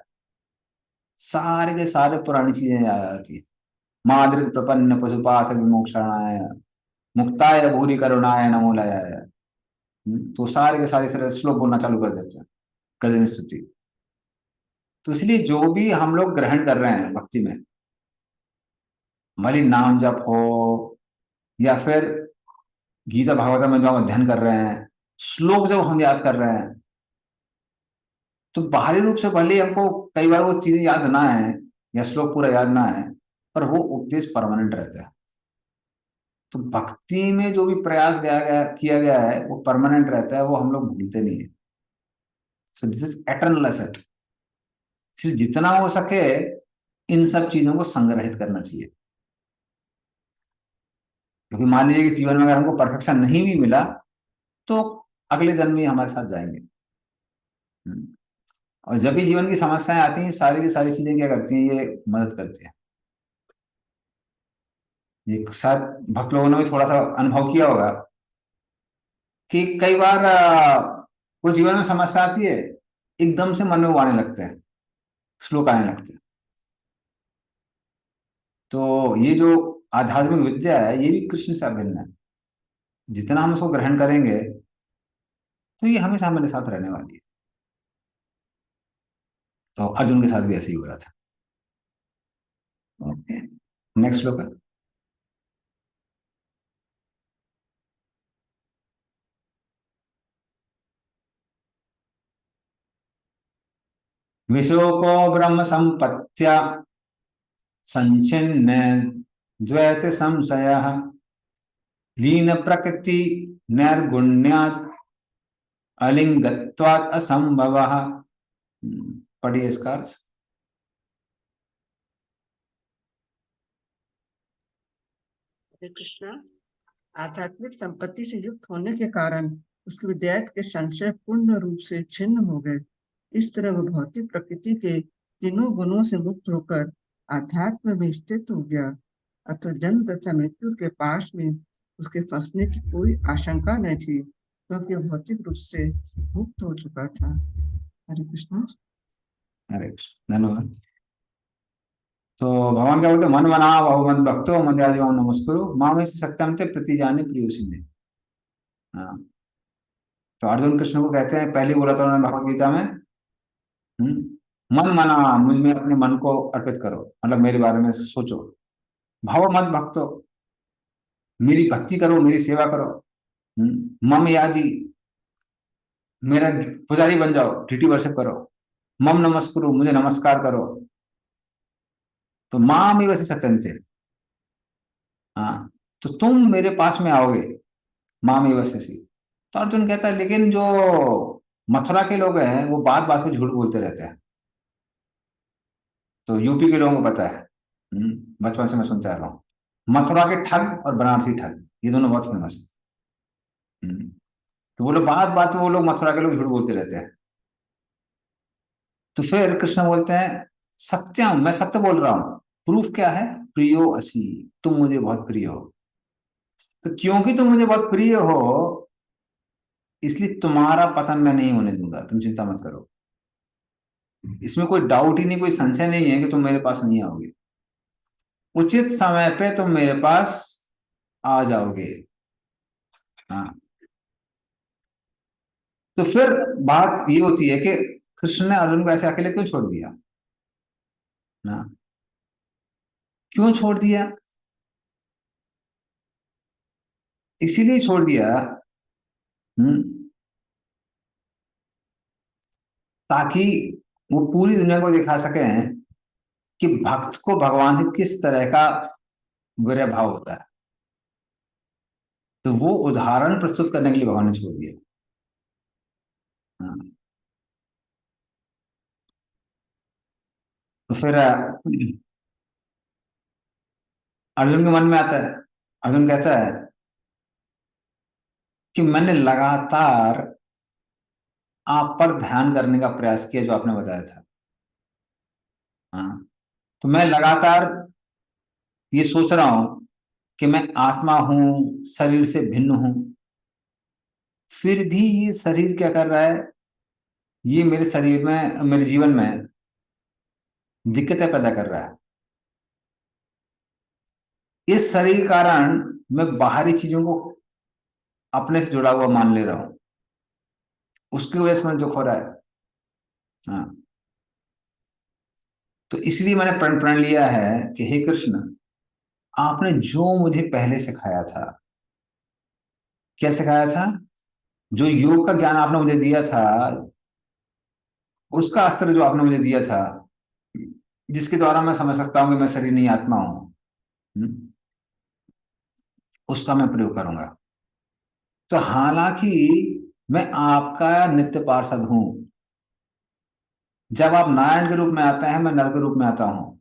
सारे के सारे पुरानी चीजें याद आ जाती है। माद्रिक प्रपन्न पशुपाश विमोक्षणाय मुक्ताय भूरि करुणाय नमोलाय। तो सारे के सारे तरह श्लोक बोलना चालू कर देते हैं, गजेंद्र स्तुति। तो इसलिए जो भी हम लोग ग्रहण कर रहे हैं भक्ति में, भले नाम जप हो या फिर गीता भागवत में जो हम अध्ययन कर रहे हैं, श्लोक जब हम याद कर रहे हैं, तो बाहरी रूप से भले हमको कई बार वो चीजें याद ना है या श्लोक पूरा याद ना है, पर वो उपदेश परमानेंट रहता है। तो भक्ति में जो भी प्रयास किया गया है वो परमानेंट रहता है, वो हम लोग भूलते नहीं है। So this is eternal asset. इसलिए जितना हो सके इन सब चीजों को संग्रहित करना चाहिए, क्योंकि मान लीजिए कि जीवन में अगर हमको परफेक्शन नहीं भी मिला तो अगले जन्म में हमारे साथ जाएंगे। और जब भी जीवन की समस्याएं आती हैं, सारी की सारी चीजें क्या करती हैं, ये मदद करती हैं। ये शायद भक्त लोगों ने भी थोड़ा सा अनुभव किया होगा कि कई बार वो जीवन में समस्या आती है, एकदम से मन में वो आने लगते हैं, श्लोक आने लगते हैं। तो ये जो आध्यात्मिक विद्या है, ये भी कृष्ण से अभिन्न है। जितना हम उसको ग्रहण करेंगे तो ये हमेशा हमारे साथ रहने वाली है। तो अर्जुन के साथ भी ऐसे ही हो रहा था। ओके, नेक्स्ट श्लोक है। विशोको ब्रह्म संपत्त्या संचिन्न द्वैत संशयः लीन प्रकृति नैर्गुण्यात् अलिंगत्वात् असंभवः। पढ़िए इसका अर्थ। हरे कृष्णा। आध्यात्मिक संपत्ति से युक्त होने के कारण उसके विद्यार्थ के संशय पूर्ण रूप से छिन्न हो गए। इस तरह वह भौतिक प्रकृति के तीनों गुणों से मुक्त होकर आध्यात्म में स्थित हो गया। अतः जन्म तथा मृत्यु के पास में उसके फंसने की कोई आशंका नहीं थी, क्योंकि वह भौतिक रूप से मुक्त हो चुका था। हरे कृष्ण। धन्यवाद। तो भगवान क्या बोलते, मन मना बहु मद भक्तो मद्यादि माम नमस्कुरु मामे सत्यम ते प्रतिजाने प्रियोसी में। हाँ, तो अर्जुन कृष्ण को कहते हैं, पहले बोला था उन्होंने भगवत गीता में, मन मना, मुझ में अपने मन को अर्पित करो, मतलब मेरे बारे में सोचो। भाव मत भक्तो, मेरी भक्ति करो, मेरी सेवा करो। मम याजी, मेरा पुजारी बन जाओ, डिटी वर्शिप करो। मम नमस्कुरु, मुझे नमस्कार करो। तो माम ही वैसे सत्यम थे। हाँ, तो तुम मेरे पास में आओगे, माम ही वैसे सी। तो अर्जुन कहता है, लेकिन जो मथुरा के लोग हैं वो बात बात में झूठ बोलते रहते हैं। तो यूपी के लोगों को पता है, बचपन से मैं सुनता आ रहा हूँ, मथुरा के ठग और बनारसी ठग, ये दोनों बहुत फेमस है। तो वो लोग बात बात में, वो लोग मथुरा के लोग झूठ बोलते रहते हैं। तो फिर कृष्ण बोलते हैं, सत्यम, मैं सत्य बोल रहा हूं। प्रूफ क्या है, प्रियो असी, तुम मुझे बहुत प्रिय हो। तो क्योंकि तुम मुझे बहुत प्रिय हो, इसलिए तुम्हारा पतन मैं नहीं होने दूंगा, तुम चिंता मत करो। इसमें कोई डाउट ही नहीं, कोई संशय नहीं है कि तुम मेरे पास नहीं आओगे। उचित समय पे तुम मेरे पास आ जाओगे। हाँ, तो फिर बात ये होती है कि कृष्ण ने अर्जुन को ऐसे अकेले क्यों छोड़ दिया ना, क्यों छोड़ दिया? इसीलिए छोड़ दिया ताकि वो पूरी दुनिया को दिखा सके कि भक्त को भगवान से किस तरह का बुरा भाव होता है। तो वो उदाहरण प्रस्तुत करने के लिए भगवान ने छोड़ दिया। हाँ। तो फिर अर्जुन के मन में आता है, अर्जुन कहता है कि मैंने लगातार आप पर ध्यान करने का प्रयास किया जो आपने बताया था। हाँ। तो मैं लगातार ये सोच रहा हूं कि मैं आत्मा हूं, शरीर से भिन्न हूं, फिर भी ये शरीर क्या कर रहा है, ये मेरे शरीर में, मेरे जीवन में दिक्कतें पैदा कर रहा है। इस शरीर के कारण मैं बाहरी चीजों को अपने से जुड़ा हुआ मान ले रहा हूं, उसकी वजह से मुझे दुख हो रहा है। हाँ। तो इसलिए मैंने प्रण लिया है कि हे कृष्ण, आपने जो मुझे पहले सिखाया था, क्या सिखाया था, जो योग का ज्ञान आपने मुझे दिया था, उसका अस्त्र जो आपने मुझे दिया था, जिसके द्वारा मैं समझ सकता हूं कि मैं शरीर नहीं आत्मा हूं, उसका मैं प्रयोग करूंगा। तो हालांकि मैं आपका नित्य पार्षद हूं, जब आप नारायण के रूप में आते हैं मैं नर के रूप में आता हूं।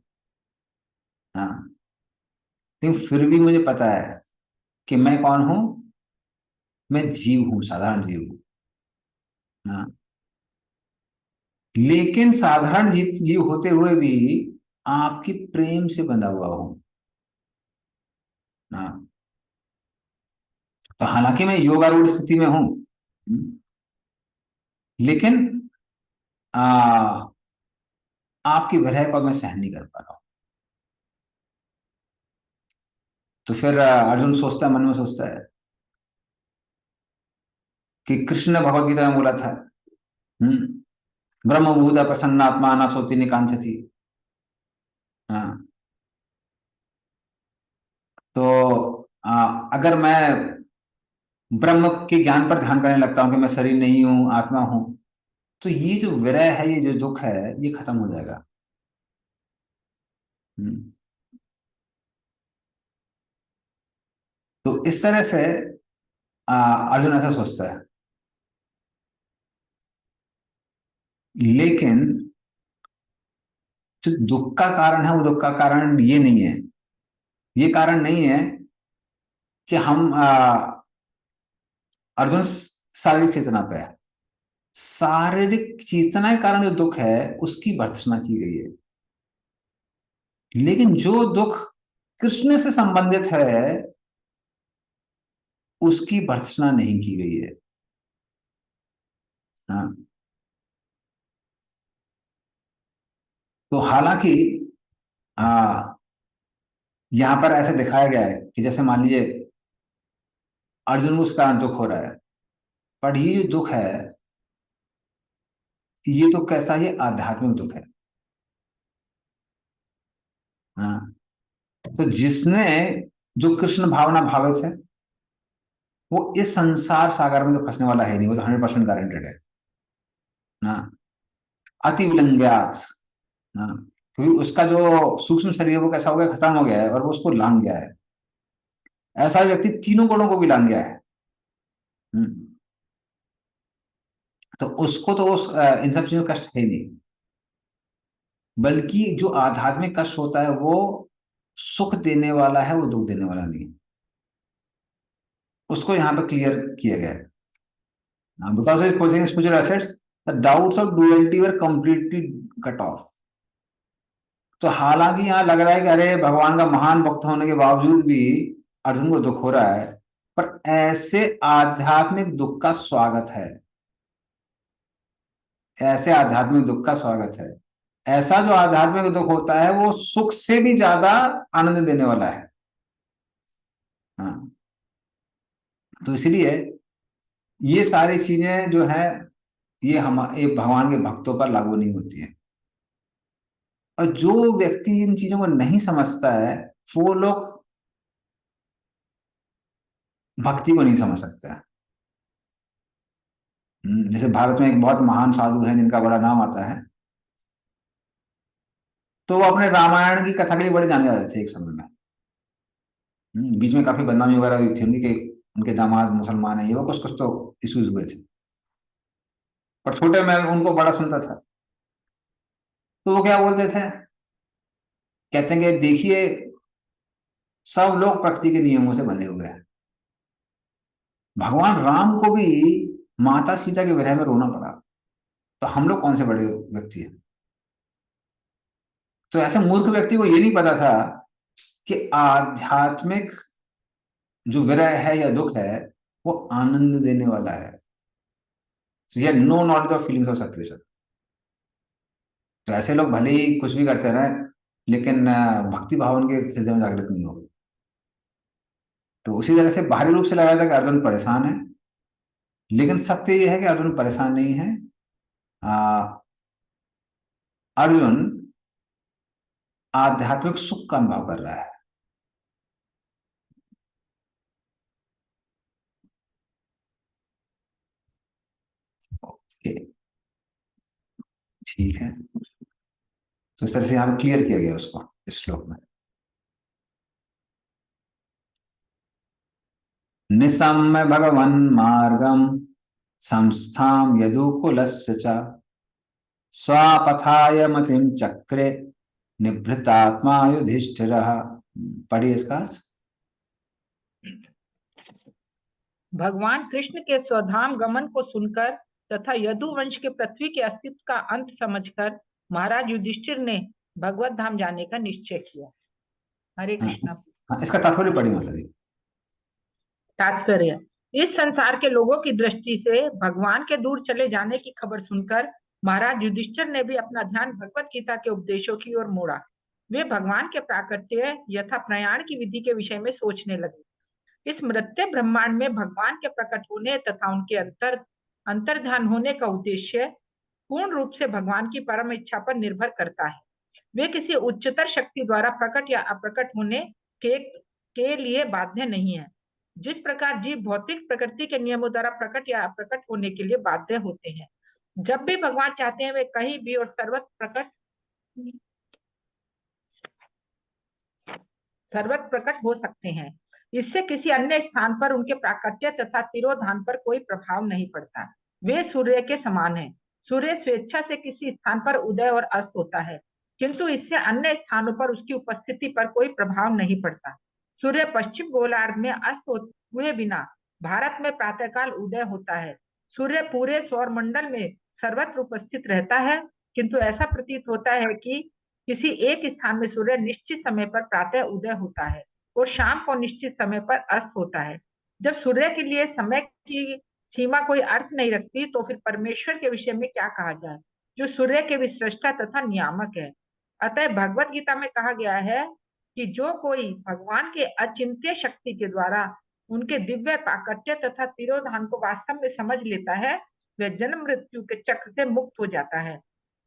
हाँ। लेकिन फिर भी मुझे पता है कि मैं कौन हूं, मैं जीव हूं, साधारण जीव हूं। हाँ। लेकिन साधारण जीव होते हुए भी आपकी प्रेम से बंधा हुआ हूं। हाँ। तो हालांकि मैं योगारूढ़ स्थिति में हूं, लेकिन आ, आपकी विरह को मैं सहन नहीं कर पा रहा हूं। तो फिर अर्जुन सोचता है, मन में सोचता है कि कृष्ण ने भगवत गीता में बोला था, ब्रह्मभूत प्रसन्नात्मा न सोती निकांक्षति। हाँ। तो अगर मैं ब्रह्म के ज्ञान पर ध्यान करने लगता हूं कि मैं शरीर नहीं हूं, आत्मा हूं, तो ये जो विरह है, ये जो दुख है, ये खत्म हो जाएगा। हम्म। तो इस तरह से अर्जुन ऐसा सोचता है। लेकिन जो दुख का कारण है, वो दुख का कारण ये नहीं है, ये कारण नहीं है कि हम अर्जुन शारीरिक चेतना पे है। शारीरिक चेतना के कारण जो दुख है उसकी भर्त्सना की गई है, लेकिन जो दुख कृष्ण से संबंधित है उसकी भर्त्सना नहीं की गई है। हाँ। तो हालांकि यहां पर ऐसे दिखाया गया है कि जैसे मान लीजिए अर्जुन को उस कारण दुख हो रहा है, पर ये जो दुख है ये तो कैसा, ये आध्यात्मिक दुख है। हाँ। तो जिसने, जो कृष्ण भावना भावित है, वो इस संसार सागर में तो फंसने वाला है नहीं, वो तो 100% गारंटेड है ना। अति विलंघ्यात। हाँ। क्योंकि उसका जो सूक्ष्म शरीर है वो कैसा हो गया, खत्म हो गया है, और वो उसको लांग गया है। ऐसा व्यक्ति तीनों गुणों को भी लांग गया है। हम्म। तो उसको तो इन सब चीजों का कष्ट है ही नहीं, बल्कि जो आध्यात्मिक कष्ट होता है वो सुख देने वाला है, वो दुख देने वाला नहीं। उसको यहाँ पे क्लियर किया गया है। Because of possessing spiritual assets, the doubts of duality were completely cut off. तो हालांकि यहाँ लग रहा है कि अरे भगवान का महान भक्त होने के बावजूद भी अर्जुन को दुख हो रहा है, पर ऐसे आध्यात्मिक दुख का स्वागत है, ऐसे आध्यात्मिक दुख का स्वागत है। ऐसा जो आध्यात्मिक दुख होता है वो सुख से भी ज्यादा आनंद देने वाला है। हाँ। तो इसलिए ये सारी चीजें जो है ये भगवान के भक्तों पर लागू नहीं होती है। और जो व्यक्ति इन चीजों को नहीं समझता है वो लोग भक्ति को नहीं समझ सकता है। जैसे भारत में एक बहुत महान साधु है जिनका बड़ा नाम आता है, तो वो अपने रामायण की कथा के लिए बड़े जाने जाते थे एक समय में। बीच में काफी बदनामी वगैरह हुई थी उनकी कि उनके दामाद मुसलमान है, ये वो कुछ कुछ तो इश्यूज हुए थे, पर छोटे में उनको बड़ा सुनता था। तो वो क्या बोलते थे, कहते हैं कि देखिए सब लोग प्रकृति के नियमों से बंधे हुए हैं, भगवान राम को भी माता सीता के विरह में रोना पड़ा, तो हम लोग कौन से बड़े व्यक्ति हैं। तो ऐसे मूर्ख व्यक्ति को ये नहीं पता था कि आध्यात्मिक जो विरह है या दुख है वो आनंद देने वाला है। So he had no knowledge of feelings of separation. तो ऐसे लोग भले ही कुछ भी करते रहे, लेकिन भक्ति भाव उनके हृदय में जागृत नहीं हो। तो उसी तरह से बाहरी रूप से लगा था कि अर्जुन परेशान है, लेकिन सत्य यह है कि अर्जुन परेशान नहीं है। अर्जुन आध्यात्मिक सुख का अनुभव कर रहा है। ओके, ठीक है। तो इस तरह से यहाँ पे क्लियर किया गया उसको इस श्लोक में। निसम्य भगवन् मार्गम संस्थाम यदुकुलस्य च स्वापथाय मतिम चक्रे निभृतात्मा युधिष्ठिरः। पढ़िए इसका अर्थ। भगवान कृष्ण के स्वधाम गमन को सुनकर तथा यदुवंश के पृथ्वी के अस्तित्व का अंत समझकर महाराज युधिष्ठिर ने भगवत धाम जाने का निश्चय किया। हरे कृष्णा। इसका तात्पर्य पढ़िए माता जी। तात्पर्य, इस संसार के लोगों की दृष्टि से भगवान के दूर चले जाने की खबर सुनकर महाराज युधिष्ठिर ने भी अपना ध्यान भगवत गीता के उपदेशों की ओर मोड़ा। वे भगवान के प्राकट्य यथा प्रयाण की विधि के विषय में सोचने लगे। इस मृत्य ब्रह्मांड में भगवान के प्रकट होने तथा उनके अंतर्ध्यान होने का उद्देश्य पूर्ण रूप से भगवान की परम इच्छा पर निर्भर करता है। वे किसी उच्चतर शक्ति द्वारा प्रकट या अप्रकट होने के लिए बाध्य नहीं है। जिस प्रकार जीव भौतिक प्रकृति के नियमों द्वारा प्रकट या अप्रकट होने के लिए बाध्य होते हैं, जब भी भगवान चाहते हैं वे कहीं भी और सर्वत्र प्रकट हो सकते हैं। इससे किसी अन्य स्थान पर उनके प्राकट्य तथा तिरोधान पर कोई प्रभाव नहीं पड़ता। वे सूर्य के समान हैं। सूर्य स्वेच्छा से किसी स्थान पर उदय और अस्त होता है, किंतु इससे अन्य स्थानों पर उसकी उपस्थिति पर कोई प्रभाव नहीं पड़ता। सूर्य पश्चिम गोलार्ध में अस्त हुए बिना भारत में प्रातःकाल उदय होता है। सूर्य पूरे सौर मंडल में सर्वत्र उपस्थित रहता है, किंतु ऐसा प्रतीत होता है कि किसी एक स्थान में सूर्य निश्चित समय पर प्रातः उदय होता है और शाम को निश्चित समय पर अस्त होता है। जब सूर्य के लिए समय की सीमा कोई अर्थ नहीं रखती, तो फिर परमेश्वर के विषय में क्या कहा जाए, जो सूर्य के विसृष्टा तथा नियामक है। अतः भगवत गीता में कहा गया है कि जो कोई भगवान के अचिंत्य शक्ति के द्वारा उनके दिव्य प्राकट्य तथा तिरोधान को वास्तव में समझ लेता है, वह जन्म मृत्यु के चक्र से मुक्त हो जाता है।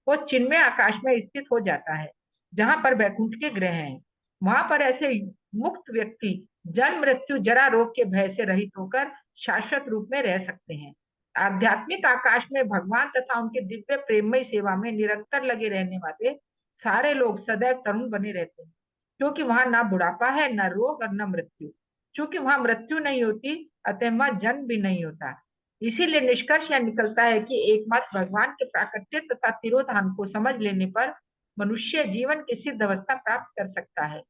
वो चिन्मय आकाश में स्थित हो जाता है, जहां पर वैकुंठ के ग्रह हैं। वहां पर ऐसे मुक्त व्यक्ति जन्म मृत्यु जरा रोग के भय से रहित होकर शाश्वत रूप में रह सकते हैं। आध्यात्मिक आकाश में भगवान तथा उनके दिव्य प्रेममय सेवा में निरंतर लगे रहने वाले सारे लोग सदैव तरुण बने रहते हैं, क्योंकि वहां ना बुढ़ापा है, न रोग और न मृत्यु। क्योंकि वहां मृत्यु नहीं होती, अतः वहां जन्म भी नहीं होता। इसीलिए निष्कर्ष यह निकलता है कि एकमात्र भगवान के प्राकट्य तथा तिरोधान को समझ लेने पर मनुष्य जीवन की सिद्ध अवस्था प्राप्त कर सकता है।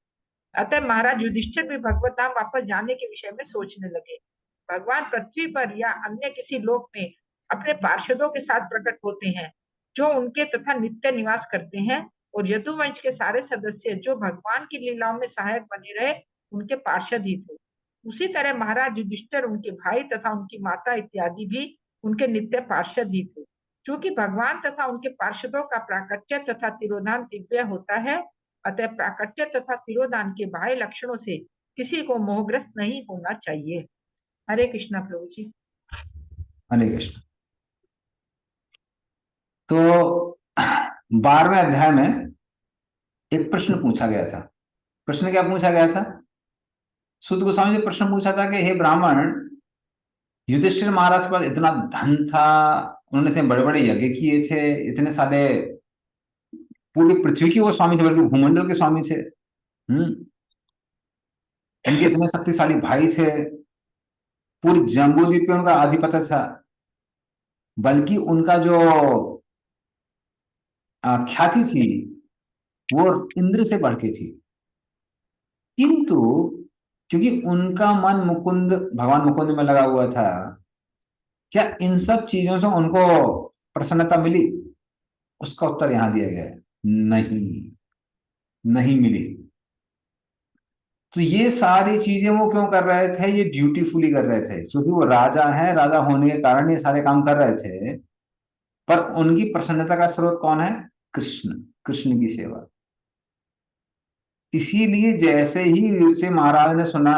अतः महाराज युधिष्ठिर भी भगवत धाम वापस जाने के विषय में सोचने लगे। भगवान पृथ्वी पर या अन्य किसी लोक में अपने पार्षदों के साथ प्रकट होते हैं, जो उनके तथा नित्य निवास करते हैं, और यदुवंश के सारे सदस्य जो भगवान की लीलाओं में सहायक बने रहे, उनके पार्षद ही थे। उसी तरह महाराज युधिष्ठिर, उनके भाई तथा उनकी माता इत्यादि भी उनके नित्य पार्षद ही थे। चूंकि भगवान तथा उनके पार्षदों का प्राकट्य तथा तिरोधान दिव्य होता है, अतः प्राकट्य तथा तिरोधान के बाह्य लक्षणों से किसी को मोहग्रस्त नहीं होना चाहिए। हरे कृष्णा प्रभु जी। हरे कृष्ण। तो 12वें अध्याय में एक प्रश्न पूछा गया था। प्रश्न क्या पूछा गया था? सुद गोस्वामी ने प्रश्न पूछा था कि हे ब्राह्मण, युधिष्ठिर महाराज के पास इतना धन था, उन्होंने इतने बड़े बड़े यज्ञ किए थे, इतने सारे, पूरी पृथ्वी के वो स्वामी थे, बल्कि भूमंडल के स्वामी थे। उनके इतने शक्तिशाली भाई थे, पूरी जम्बूद्वीप पे उनका आधिपत्य था, बल्कि उनका जो ख्याति थी वो इंद्र से बढ़ के थी। किंतु क्योंकि उनका मन मुकुंद, भगवान मुकुंद में लगा हुआ था, क्या इन सब चीजों से उनको प्रसन्नता मिली? उसका उत्तर यहां दिया गया है, नहीं, नहीं मिली। तो ये सारी चीजें वो क्यों कर रहे थे? ये ड्यूटीफुली कर रहे थे, क्योंकि वो राजा है, राजा होने के कारण ये सारे काम कर रहे थे। पर उनकी प्रसन्नता का स्रोत कौन है? कृष्ण, कृष्ण की सेवा। इसीलिए जैसे ही युधिष्ठिर महाराज ने सुना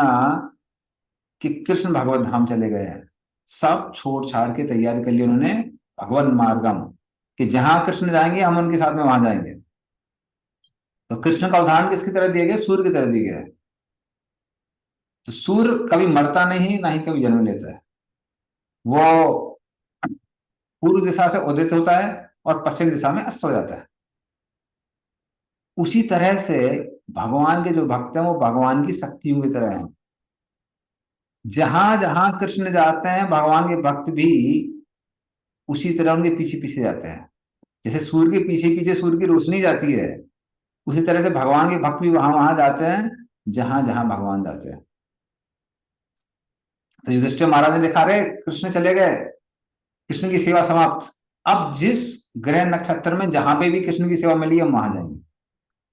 कि कृष्ण भगवत धाम चले गए हैं, सब छोड़ छाड़ के तैयारी कर ली उन्होंने भगवत मार्गम, कि जहां कृष्ण जाएंगे हम उनके साथ में वहां जाएंगे। तो कृष्ण का उदाहरण किसकी तरह दिया गया? सूर्य की तरह दिया गया है। तो सूर्य कभी मरता नहीं, ना ही कभी जन्म लेता है। वो पूर्व दिशा से उदित होता है और पश्चिम दिशा में अस्त हो जाता है। उसी तरह से भगवान के जो भक्त हैं वो भगवान की शक्तियों की तरह हैं। जहां जहां कृष्ण जाते हैं भगवान के भक्त भी उसी तरह उनके पीछे पीछे जाते हैं। जैसे सूर्य के पीछे पीछे सूर्य की रोशनी जाती है, उसी तरह से भगवान के भक्त भी वहां वहां जाते हैं जहां जहां भगवान जाते हैं। तो युधिष्ठिर महाराज ने देखा, रे कृष्ण चले गए, कृष्ण की सेवा समाप्त। अब जिस ग्रह नक्षत्र में जहां पे भी कृष्ण की सेवा मिली हम वहां जाएंगे,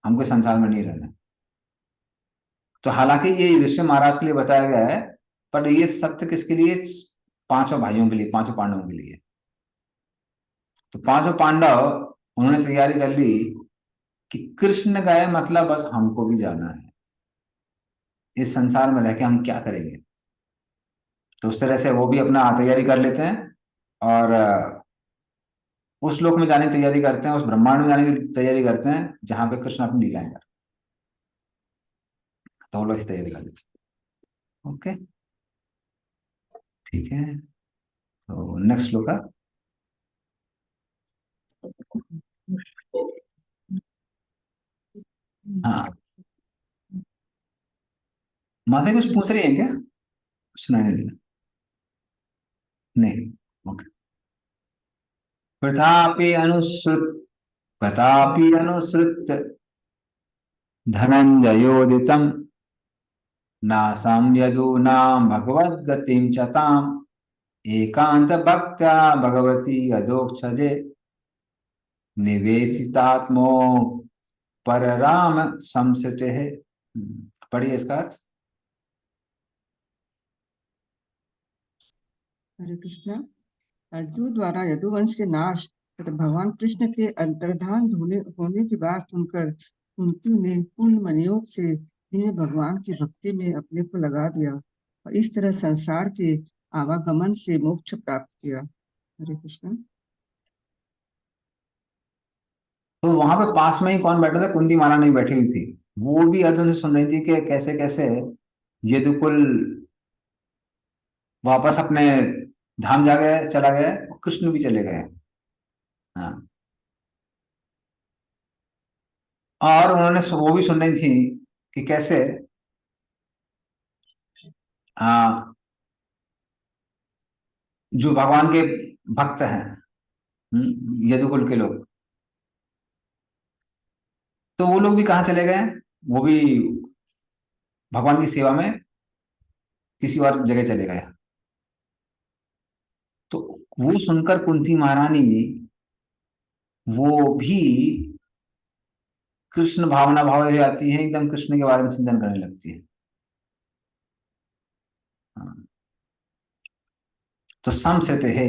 हमको इस संसार में नहीं रहना। तो हालांकि ये युधिष्ठिर महाराज के लिए बताया गया है, पर ये सत्य किसके लिए? पांचों भाइयों के लिए, पांचों पांडवों के लिए। तो पांचों पांडव उन्होंने तैयारी कर ली कि कृष्ण गए मतलब बस हमको भी जाना है, इस संसार में रह के हम क्या करेंगे। तो उस तरह से वो भी अपना तैयारी कर लेते हैं और उस लोक में जाने की तैयारी करते हैं, उस ब्रह्मांड में जाने की तैयारी करते हैं जहां पे कृष्ण अपनी लीलाएं कर। तो वो लोग ऐसी तैयारी कर लेते हैं। ओके, ठीक है। तो नेक्स्ट श्लोक है। हाँ, माता कुछ पूछ रही है क्या? सुनाने देना। नहीं, ओके। प्रतापे अनुसृत, प्रतापी अनुसृत धनंजयोदितम नासं यदूनां भगवद्गतिं च ताम् एकांत भक्त्या भगवती अधोक्षजे निवेशितात्मो परराम संसते है। पढ़िए इसका अर्थ। हरे कृष्णा। अर्जुन द्वारा यदुवंश के नाश तथा भगवान कृष्ण के अंतर्धान होने की बात सुनकर कुंती ने पूर्ण मनयोग से धीमे भगवान की भक्ति में अपने को लगा दिया और इस तरह संसार के आवागमन से मोक्ष प्राप्त किया। हरे कृष्ण। तो वहां पे पास में ही कौन बैठा था? कुंती महारानी बैठी हुई थी। वो भी अर्जुन से सुन रही थी कि कैसे कैसे यदुकुल वापस अपने धाम जा गए, चला गया, और कृष्ण भी चले गए। हाँ, और उन्होंने वो भी सुन रही थी कि कैसे हाँ, जो भगवान के भक्त हैं, यदुकुल के लोग, तो वो लोग भी कहाँ चले गए? वो भी भगवान की सेवा में किसी और जगह चले गए। तो वो सुनकर कुंती महारानी वो भी कृष्ण भावना भाव हो जाती है, एकदम कृष्ण के बारे में चिंतन करने लगती है। हाँ, तो संस्कृत है।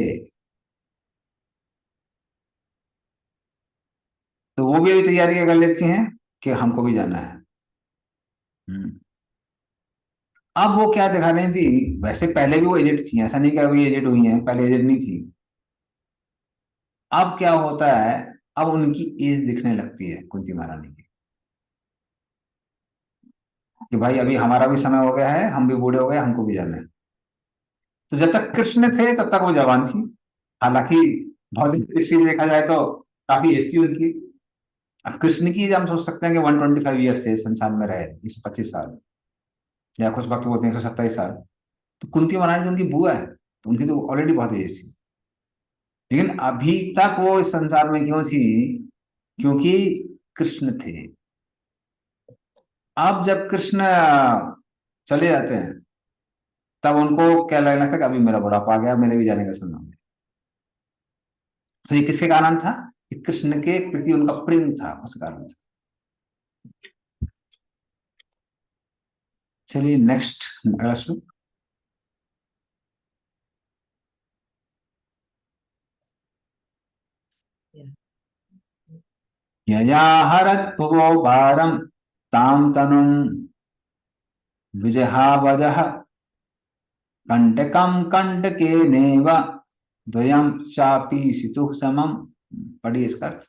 तो वो भी अभी तैयारी कर लेती हैं कि हमको भी जाना है। हम्म। अब वो क्या दिखा रही थी? वैसे पहले भी वो एजेड थी, ऐसा नहीं कि अभी एजेड हुई हैं, पहले एजेड नहीं थी। अब क्या होता है, अब उनकी एज दिखने लगती है कुंती महारानी की, कि भाई अभी हमारा भी समय हो गया है, हम भी बूढ़े हो गए, हमको भी जाना है। तो जब तक कृष्ण थे तब तक वो जवान थी। हालांकि भौतिक दृष्टि से देखा जाए तो काफी एज थी उनकी। अब कृष्ण की हम सोच सकते हैं कि 125 ईयर्स थे संसार में रहे, 125 साल, या कुछ वक्त बोलते हैं 127 साल। तो कुंती महारानी जो उनकी बुआ है, तो उनकी तो ऑलरेडी बहुत एज थी। लेकिन अभी तक वो इस संसार में क्यों थी? क्योंकि कृष्ण थे। अब जब कृष्ण चले जाते हैं तब उनको क्या लगने लगता है कि अभी मेरा बुढ़ापा आ गया, मेरे भी जाने का समय हो गया। तो ये किसके कारण था? कि कृष्ण के प्रति उनका प्रेम था, उस कारण से। चलिए नेक्स्ट, अगला श्लोक। यया हरत भुवो भारम ताम तनुम विजहावजः कंटकम कंटकेनेव द्वयं चापि सितुः समम। पढ़िए इसका अर्थ।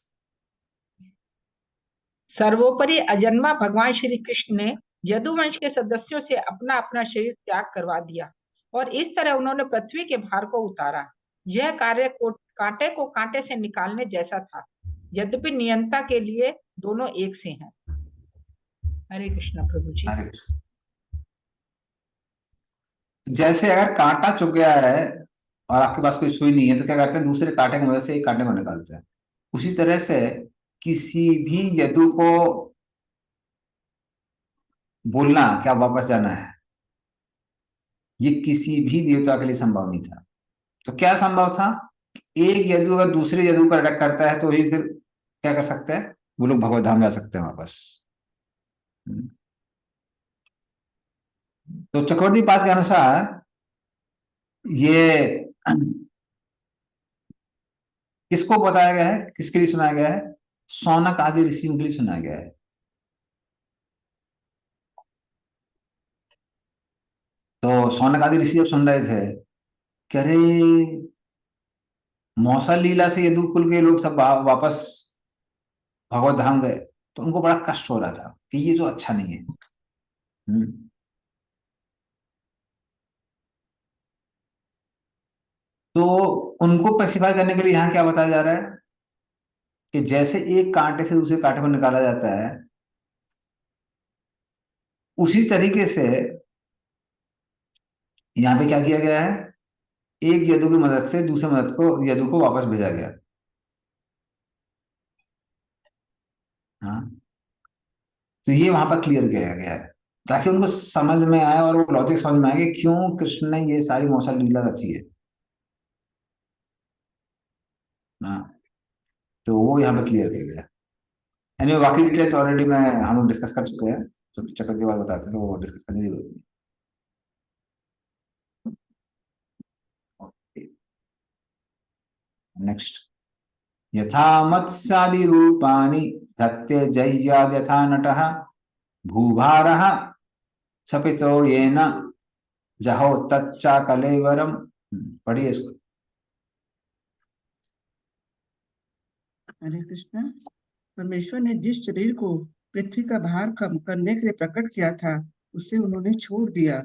सर्वोपरि अजन्मा भगवान श्री कृष्ण ने यदुवंश के सदस्यों से अपना अपना शरीर त्याग करवा दिया और इस तरह उन्होंने पृथ्वी के भार को उतारा। यह कार्य कांटे को कांटे से निकालने जैसा था, यद्यपि नियंता के लिए दोनों एक से हैं। हरे कृष्णा प्रभु जी। हरे कृष्ण। जैसे अगर कांटा चुभ गया है और आपके पास कोई सुई नहीं है तो क्या करते हैं? दूसरे कांटे की मदद से एक कांटे को निकालते हैं। उसी तरह से किसी भी यदु को बोलना क्या वापस जाना है, ये किसी भी देवता के लिए संभव नहीं था। तो क्या संभव था? एक यदु अगर दूसरे यदु पर अटैक करता है तो ही फिर क्या कर सकते हैं? वो लोग भगवत धाम जा सकते हैं वापस। तो चक्रवर्ती पाद के अनुसार ये किसको बताया गया है, किसके लिए सुनाया गया है? सौनक आदि ऋषियों के लिए सुनाया गया है। तो सौनक आदि ऋषि जब सुन रहे थे कि अरे मौसा लीला से यदुकुल के लोग सब वापस भगवत धाम गए, तो उनको बड़ा कष्ट हो रहा था कि ये तो अच्छा नहीं है। तो उनको स्पेसिफाई करने के लिए यहाँ क्या बताया जा रहा है कि जैसे एक कांटे से दूसरे कांटे को निकाला जाता है, उसी तरीके से यहाँ पे क्या किया गया है? एक यदु की मदद से दूसरे मदद को यदु को वापस भेजा गया। हाँ, तो ये वहां पर क्लियर किया गया है ताकि उनको समझ में आए और वो लॉजिक समझ में आए कि क्यों कृष्ण ने ये सारी मौसल लीला रची है। हाँ, तो वो यहाँ पे क्लियर किया गया। एनीवे बाकी डिटेल्स ऑलरेडी मैं हम लोग डिस्कस कर चुके हैं, तो चक्कर के बाद बताते हैं, तो वो डिस्कस करने की जरूरत नहीं। नेक्स्ट। यथा मत्स्यादि रूपाणि धत्ते जय्याद यथा नटः भूभारः सपितो येन जहो तच्चा कलेवरम। पढ़िए इसको। हरे कृष्णा। परमेश्वर ने जिस शरीर को पृथ्वी का भार कम करने के लिए प्रकट किया था, उसे उन्होंने छोड़ दिया।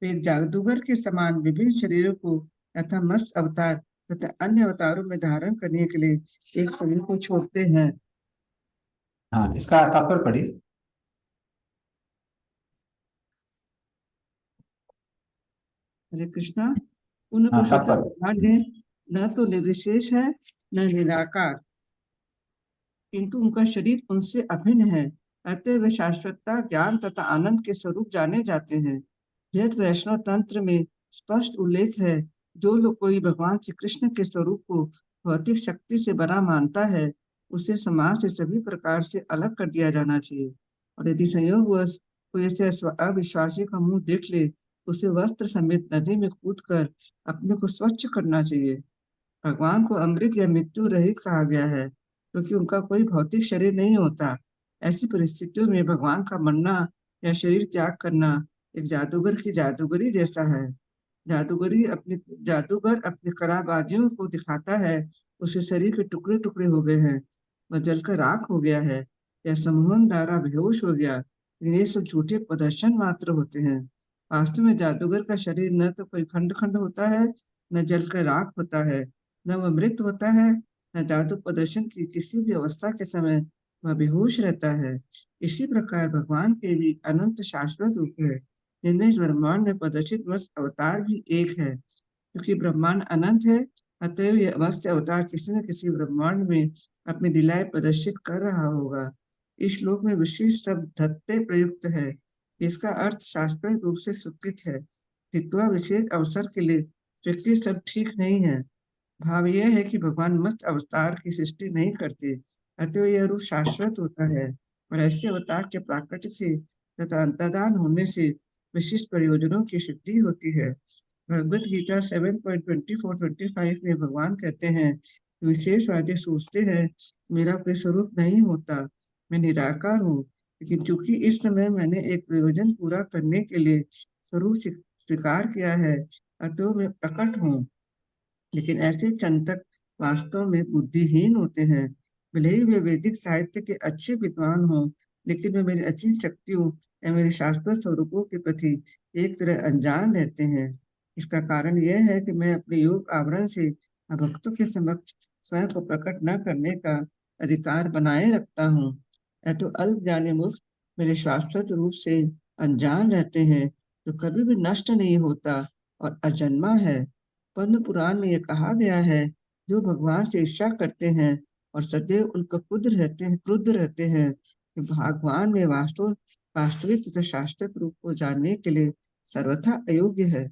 वे एक जादूगर के समान विभिन्न शरीरों को तथा मत्स्य अवतार तथा अन्य अवतारों में धारण करने के लिए एक शरीर को छोड़ते हैं। हाँ, इसका तात्पर्य पढ़िए। हरे कृष्णा। उन हाँ, पुरुषोत्तम तात्पर्य। भगवान ने न तो निर्विशेष है न निराकार, किंतु उनका शरीर उनसे अभिन्न है। अतः वे शाश्वतता, ज्ञान तथा आनंद के स्वरूप जाने जाते हैं। वेद वैष्णव तंत्र में स्पष्ट उल्लेख है, जो लोग कोई भगवान श्री कृष्ण के स्वरूप को भौतिक शक्ति से बना मानता है, उसे समाज से सभी प्रकार से अलग कर दिया जाना चाहिए। और यदि संयोगवश कोई ऐसे अविश्वासी का मुंह देख ले, उसे वस्त्र समेत नदी में कूदकर अपने को स्वच्छ करना चाहिए। भगवान को अमृत या मृत्यु रहित कहा गया है, क्योंकि उनका कोई भौतिक शरीर नहीं होता। ऐसी परिस्थितियों में भगवान का मरना या शरीर त्याग करना एक जादूगर की जादूगरी जैसा है। जादूगर अपनी कराबाजियों को दिखाता है, उसके शरीर के टुकड़े टुकड़े हो गए हैं, वह जलकर राख हो गया है, या सम्मोहन द्वारा बेहोश हो गया। लेकिन ये सब झूठे प्रदर्शन मात्र होते हैं। वास्तव में जादूगर का शरीर न तो कोई खंड खंड होता है, न जल कर राख होता है, न वह मृत होता है, न जादू प्रदर्शन की किसी भी अवस्था के समय वह बेहोश रहता है। इसी प्रकार भगवान के भी अनंत शाश्वत रूप है, जिनमें इस ब्रह्मांड में प्रदर्शित मत्स्य अवतार भी एक है। क्योंकि ब्रह्मांड अनंत है, अतएव यह मत्स्य अवतार किसी न किसी ब्रह्मांड में अपनी लीलाएं प्रदर्शित कर रहा होगा। इस श्लोक में विशेष शब्द धत्ते प्रयुक्त है, जिसका अर्थ शास्त्रीय रूप से स्वीकृत है, किंतु विशेष अवसर के लिए स्वीकृत शब्द ठीक नहीं है। भाव यह है कि भगवान मत्स्य अवतार की सृष्टि नहीं करते, अतः यह रूप शाश्वत होता है और ऐसे अवतार के प्राकट्य से तथा अंतर्धान होने से विशिष्ट प्रयोजनों की सिद्धि होती है। भगवत गीता 7.24-25 में भगवान कहते हैं, विशेषवादी सोचते हैं मेरा कोई स्वरूप नहीं होता, मैं निराकार हूँ, लेकिन चूंकि इस समय मैंने एक प्रयोजन पूरा करने के लिए स्वरूप स्वीकार किया है, अतः मैं प्रकट हूँ। लेकिन ऐसे चिंतक वास्तव में बुद्धिहीन होते हैं। भले ही वे वैदिक साहित्य के अच्छे विद्वान हों, लेकिन वे मेरी असीम शक्तियों या मेरे शाश्वत स्वरूपों के प्रति एक तरह अनजान रहते हैं। इसका कारण यह है कि मैं अपने योग आवरण से भक्तों के समक्ष स्वयं को प्रकट न करने का अधिकार बनाए रखता हूँ। तो अल्पज्ञानी मूर्ख मेरे शाश्वत रूप से अनजान रहते हैं, जो कभी भी नष्ट नहीं होता और अजन्मा है। पद्म पुराण में यह कहा गया है, जो भगवान से ईर्ष्या करते हैं और सदैव उन पर क्रुद्ध रहते हैं, कि भगवान में वास्तविक तथा शाश्वत रूप को जानने के लिए सर्वथा अयोग्य है।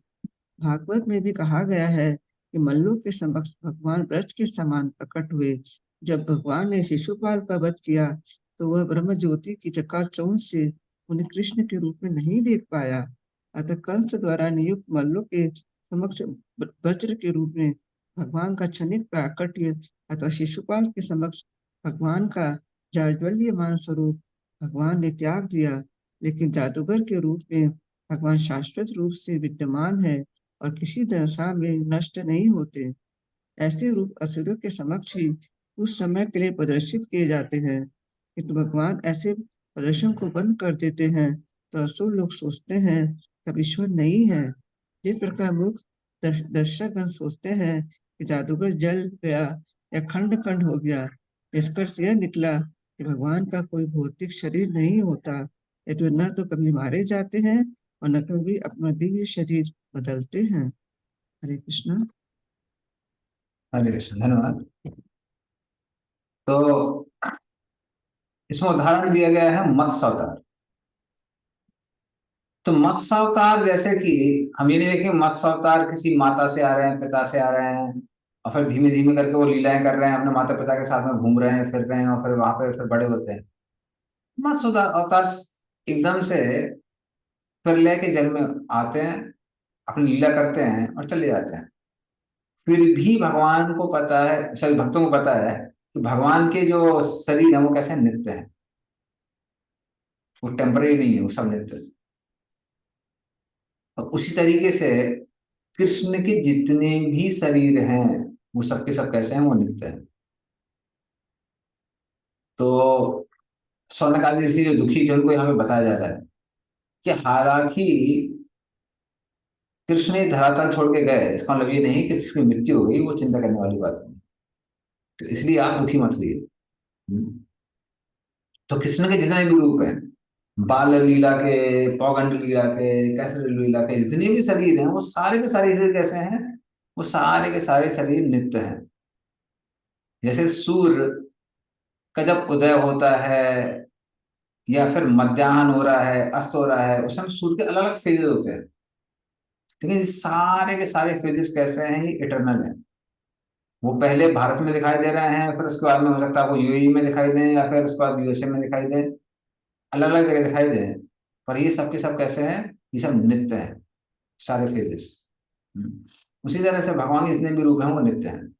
भागवत में भी कहा गया है कि मल्लों के समक्ष भगवान ब्रज के समान प्रकट हुए। जब भगवान ने शिशुपाल का वध किया, तो वह ब्रह्म ज्योति की चकाचौंध से उन्हें कृष्ण के रूप में नहीं देख पाया। अतः कंस द्वारा नियुक्त मल्लों के समक्ष वज्र के रूप में भगवान का क्षणिक प्राकट्य अथवा शिशुपाल के समक्ष भगवान का जाज्वल्यमान स्वरूप भगवान ने त्याग दिया। लेकिन जादूगर के रूप में भगवान शाश्वत रूप से विद्यमान है और किसी दशा में नष्ट नहीं होते। ऐसे रूप असुरों के समक्ष ही उस समय के लिए प्रदर्शित किए जाते हैं, किंतु भगवान ऐसे प्रदर्शन को बंद कर देते हैं, तो असुर लोग सोचते हैं कि ईश्वर नहीं है। जिस प्रकार मूर्ख दर्शकगण सोचते हैं कि जादूगर जल गया या खंड खंड हो गया, निष्कर्ष यह निकला कि भगवान का कोई भौतिक शरीर नहीं होता, तो न तो कभी मारे जाते हैं और न कभी अपना दिव्य शरीर बदलते हैं। हरे कृष्ण। हरे कृष्ण, धन्यवाद। तो इसमें उदाहरण दिया गया है मत्स्य अवतार। तो मत्स्य अवतार जैसे कि हम ये नहीं देखें मत्स्य अवतार किसी माता से आ रहे हैं, पिता से आ रहे हैं, और फिर धीमे धीमे करके वो लीलाएं कर रहे हैं, अपने माता पिता के साथ में घूम रहे हैं, फिर रहे हैं, और फिर वहां पे फिर बड़े होते हैं। मत्स्य अवतार एकदम से प्रलय के जल में आते हैं, अपनी लीला करते हैं और चले जाते हैं। फिर भी भगवान को पता है, सभी भक्तों को पता है कि भगवान के जो शरीर है वो कैसे नित्य है, वो टेम्पररी नहीं है, वो सब नित्य है। और उसी तरीके से कृष्ण के जितने भी शरीर हैं वो सबके सब कैसे हैं, वो नित्य हैं। तो शौनकादि ऋषि जो दुखी थे उनको यहाँ पे बताया जा रहा है कि हालांकि कृष्ण ये धरातल छोड़ के गए, इसका मतलब ये नहीं कि इसकी मृत्यु हो गई, वो चिंता करने वाली बात नहीं। तो इसलिए आप दुखी मत होइए। तो कृष्ण के जितने भी रूप हैं, बाल लीला के, पौगंड लीला के, कैसर लीला के जितने भी शरीर हैं, वो सारे के सारे शरीर कैसे हैं, वो सारे के सारे शरीर नित्य हैं। जैसे सूर्य का जब उदय होता है या फिर मध्याह्न हो रहा है, अस्त हो रहा है, उस समय सूर्य के अलग अलग फेजेस होते हैं, लेकिन सारे के सारे फेजेस कैसे हैं, ये इटरनल है। वो पहले भारत में दिखाई दे रहे हैं, फिर उसके बाद में हो सकता है वो यूएई में दिखाई दें, या फिर उसके बाद यूएसए में दिखाई दें, अलग अलग जगह दिखाई दें, पर ये सब के सब कैसे हैं, ये सब नित्य हैं, सारे फेजेस। उसी तरह से भगवान के जितने भी रूप हैं वो नित्य हैं।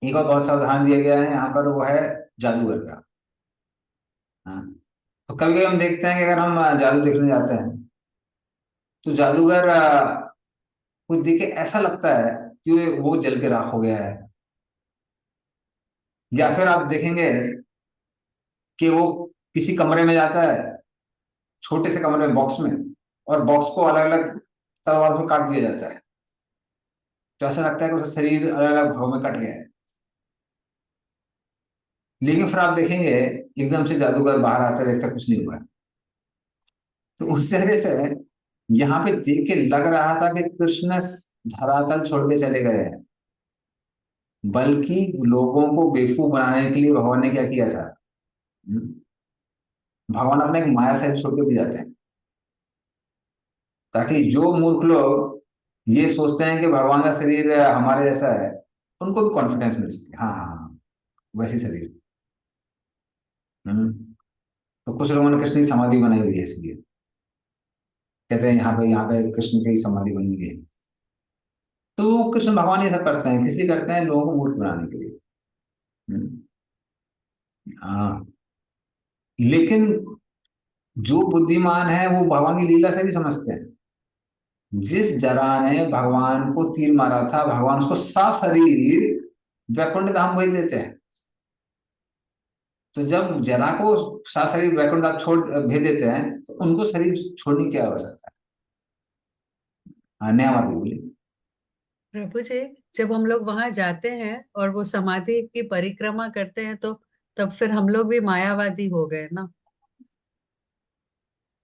एक और बहुत सा उदाहरण दिया गया है यहाँ पर, वो है जादूगर का। हाँ, तो कभी कभी हम देखते हैं कि अगर हम जादू देखने जाते हैं तो जादूगर कुछ देखे ऐसा लगता है कि वो जल के राख हो गया है, या फिर आप देखेंगे कि वो किसी कमरे में जाता है, छोटे से कमरे में, बॉक्स में, और बॉक्स को अलग अलग तलवार से काट दिया जाता है, तो ऐसा लगता है कि उसका शरीर अलग अलग भागों में कट गया है। लेकिन फिर आप देखेंगे एकदम से जादूगर बाहर आता है, देखता कुछ नहीं हुआ है। तो उस तरह से यहाँ पे देख के लग रहा था कि कृष्ण धरातल छोड़ के चले गए हैं, बल्कि लोगों को बेवकूफ बनाने के लिए भगवान ने क्या किया था। भगवान अपने एक माया शरीर छोड़ के भी जाते हैं, ताकि जो मूर्ख लोग ये सोचते हैं कि भगवान का शरीर हमारे जैसा है, उनको भी कॉन्फिडेंस मिल सके, हाँ हाँ हाँ वैसी शरीर। हम्म तो कुछ लोगों ने कृष्ण की समाधि बनाई हुई है, इसलिए कहते हैं यहाँ पे कृष्ण की समाधि बनी हुई है। तो कृष्ण भगवान ये सब करते हैं, किस लिए करते हैं? लोगों को मूर्ख बनाने के लिए। हम्म, हाँ। लेकिन जो बुद्धिमान है वो भगवान की लीला से भी समझते हैं। जिस जरा ने भगवान को तीर मारा था, भगवान उसको सशरीर वैकुंठ धाम भेज देते हैं। तो जब जरा को सशरीर वैकुंठ धाम छोड़ भेज देते हैं, तो उनको शरीर छोड़ने की आवश्यकता है। हाँ नया बात बोली। प्रभु जी, जब हम लोग वहां जाते हैं और वो समाधि की परिक्रमा करते हैं, तो तब फिर हम लोग भी मायावादी हो गए ना।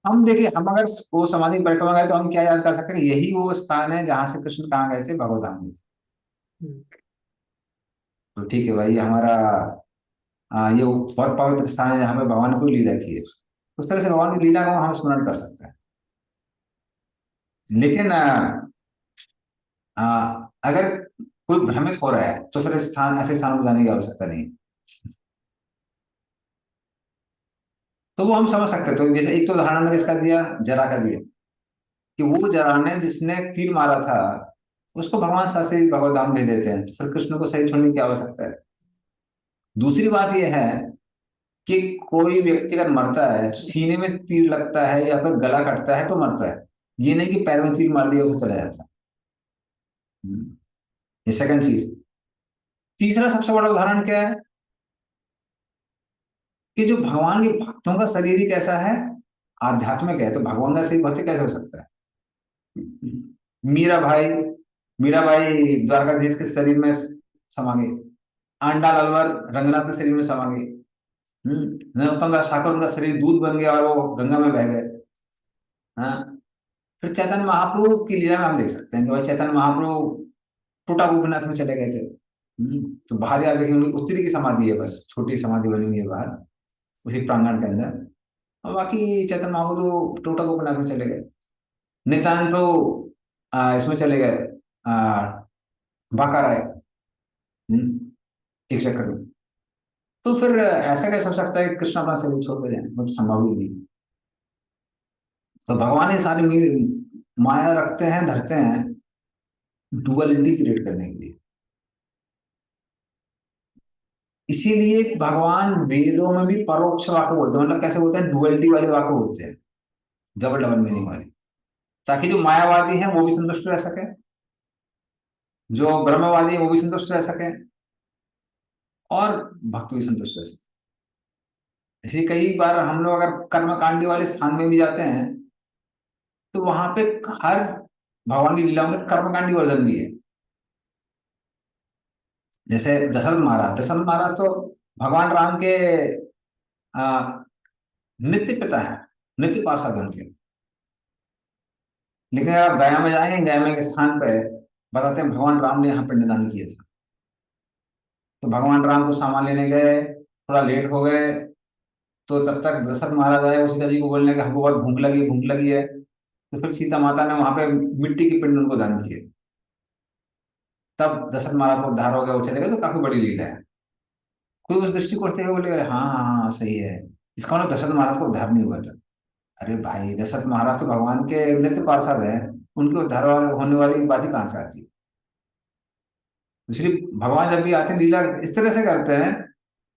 हम देखिए, हम अगर वो समाधि परिक्रमा गए तो हम क्या याद कर सकते हैं? यही वो स्थान है जहां से कृष्ण कहाँ गए थे? भगवत धाम गए थे। हम्म। तो ठीक है भाई, हमारा ये वो बहुत पवित्र स्थान है जहाँ पे भगवान ने कोई लीला की है। उस तरह से भगवान की लीला को हम स्मरण कर सकते हैं। लेकिन अगर कोई भ्रमित हो रहा है तो फिर स्थान ऐसे स्थानों में जाने की आवश्यकता नहीं है। तो वो हम समझ सकते हैं। तो जैसे एक तो उदाहरण मैंने इसका दिया, जरा का दिया, कि वो जरा ने जिसने तीर मारा था, उसको भगवान शास्त्री भगवत धाम भेज देते हैं, तो फिर कृष्ण को शरीर छोड़ने की आवश्यकता है। दूसरी बात यह है कि कोई व्यक्ति अगर मरता है तो सीने में तीर लगता है या फिर गला कटता है तो मरता है, ये नहीं कि पैर में तीर मार दिया उसे चला जाता है। ये सेकंड चीज। तीसरा सबसे बड़ा उदाहरण क्या है? कि जो भगवान के भक्तों का शरीर ही कैसा है, आध्यात्मिक है, तो भगवान का शरीर भौतिक कैसे हो सकता है? मीरा भाई मीरा भाई द्वारकाधीश के शरीर में समा गई। आंडा अलवर रंगनाथ के शरीर में समा गई। नरोत्तम दास ठाकुर, उनका शरीर दूध बन गया और वो गंगा में बह गए। हाँ। फिर चैतन्य महाप्रभु की लीला में हम देख सकते हैं कि भाई चैतन्य महाप्रभु टूटा गोपीनाथ में चले गए थे। तो बाहर यार देखिए, उनकी उत्तरी की समाधि है, बस छोटी समाधि बनी हुई है बाहर उसी प्रांगण के अंदर। और बाकी चैतन्य महाप्रभु तो टोटा गोपीनाथ में चले गए। नित्यानंद प्रभु इसमें चले गए, बांका राय, एक चक्कर में। तो फिर ऐसा कैसे हो सकता है कि कृष्ण अपना शरीर छोड़ के जाए? मतलब संभव ही नहीं। तो भगवान ये सारी माया रखते हैं, धरते हैं डुअलिटी क्रिएट करने के लिए। इसीलिए भगवान वेदों में भी परोक्ष वाक्य बोलते हैं, मतलब कैसे बोलते हैं? डुअलिटी वाले वाक्य बोलते हैं, डबल डबल मीनिंग वाले, ताकि जो मायावादी हैं वो भी संतुष्ट रह सके, जो ब्रह्मवादी है वो भी संतुष्ट रह सके, और भक्त भी संतुष्ट रह सके। इसलिए कई बार हम लोग अगर कर्मकांडी वाले स्थान में भी जाते हैं तो वहां पे हर भगवान की लीलाओं के कर्मकांडी वर्जन भी है। जैसे दशरथ महाराज तो भगवान राम के आ, नित्य पिता है, नित्य पार्षद हैं उनके। लेकिन अगर आप गया में जाएंगे, गया में एक स्थान पे बताते हैं भगवान राम ने यहाँ पिंडदान किया था। तो भगवान राम को सामान लेने गए, थोड़ा लेट हो गए, तो तब तक दशरथ महाराज आए, वो सीता जी को बोलने के हमको बहुत भूख लगी है। तो फिर सीता माता ने वहां पे मिट्टी की पिंड उनको दान किए। तब दशरथ महाराज को उद्धार हो गया, वो चले गए। तो काफी बड़ी लीला है। कोई उस दृष्टिकोण से बोले, अरे हाँ हाँ हाँ सही है, इसका मतलब दशरथ महाराज को उद्धार नहीं हुआ था। अरे भाई, दशरथ महाराज तो भगवान के नित्य पार्षद है, उनके उद्धार होने वाली बात ही कहाँ से आती है? इसलिए भगवान जब भी आते हैं लीला इस तरह से करते हैं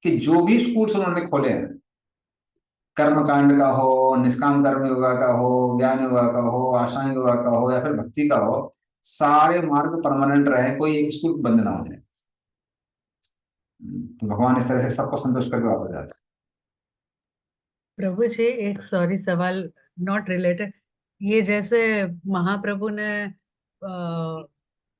कि जो भी स्कूल्स उन्होंने खोले हैं, कर्म कांड का हो, निष्काम कर्म योगा का हो, ज्ञान योगा का हो, आसान योगा का हो, या फिर भक्ति का हो, सारे मार्ग परमानेंट रहे, कोई एक स्कूल बंद ना हो जाए। तो भगवान इस तरह से सबको संतुष्ट करके वापस जाते प्रभु जी, एक सॉरी सवाल, नॉट रिलेटेड। ये जैसे महाप्रभु ने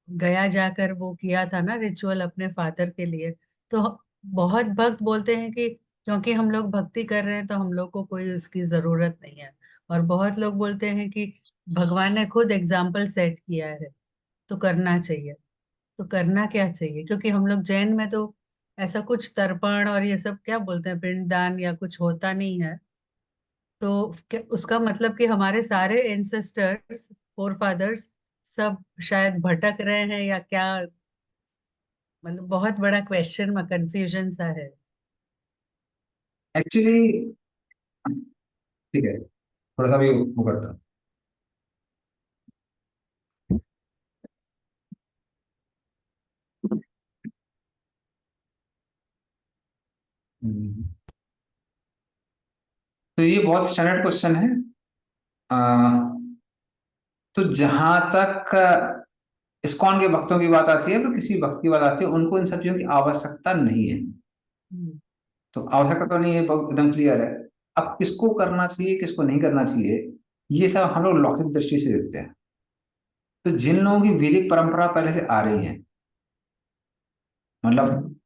गया जाकर वो किया था ना रिचुअल अपने फादर के लिए, तो बहुत भक्त बोलते हैं कि क्योंकि हम लोग भक्ति कर रहे हैं तो हम लोग को कोई उसकी जरूरत नहीं है। और बहुत लोग बोलते हैं कि भगवान ने खुद एग्जाम्पल सेट किया है तो करना चाहिए। तो करना क्या चाहिए, क्योंकि हम लोग जैन में तो ऐसा कुछ तर्पण और ये सब क्या बोलते हैं पिंडदान या कुछ होता नहीं है। तो उसका मतलब कि हमारे सारे एंसेस्टर्स फोर फादर्स सब शायद भटक रहे हैं या क्या, मतलब बहुत बड़ा क्वेश्चन में कंफ्यूजन सा है। एक्चुअली ठीक है, थोड़ा सा भी वो करता हूँ। हम्म, तो ये बहुत स्टैंडर्ड क्वेश्चन है। आ, तो जहां तक इस्कॉन के भक्तों की बात आती है, तो किसी भक्त की बात आती है, उनको इन सब चीजों की आवश्यकता नहीं है। हम्म, तो आवश्यकता तो नहीं है, बहुत एकदम क्लियर है। अब किसको करना चाहिए किसको नहीं करना चाहिए, ये सब हम लोग लौकिक दृष्टि से देखते हैं। तो जिन लोगों की वैदिक परंपरा पहले से आ रही है, मतलब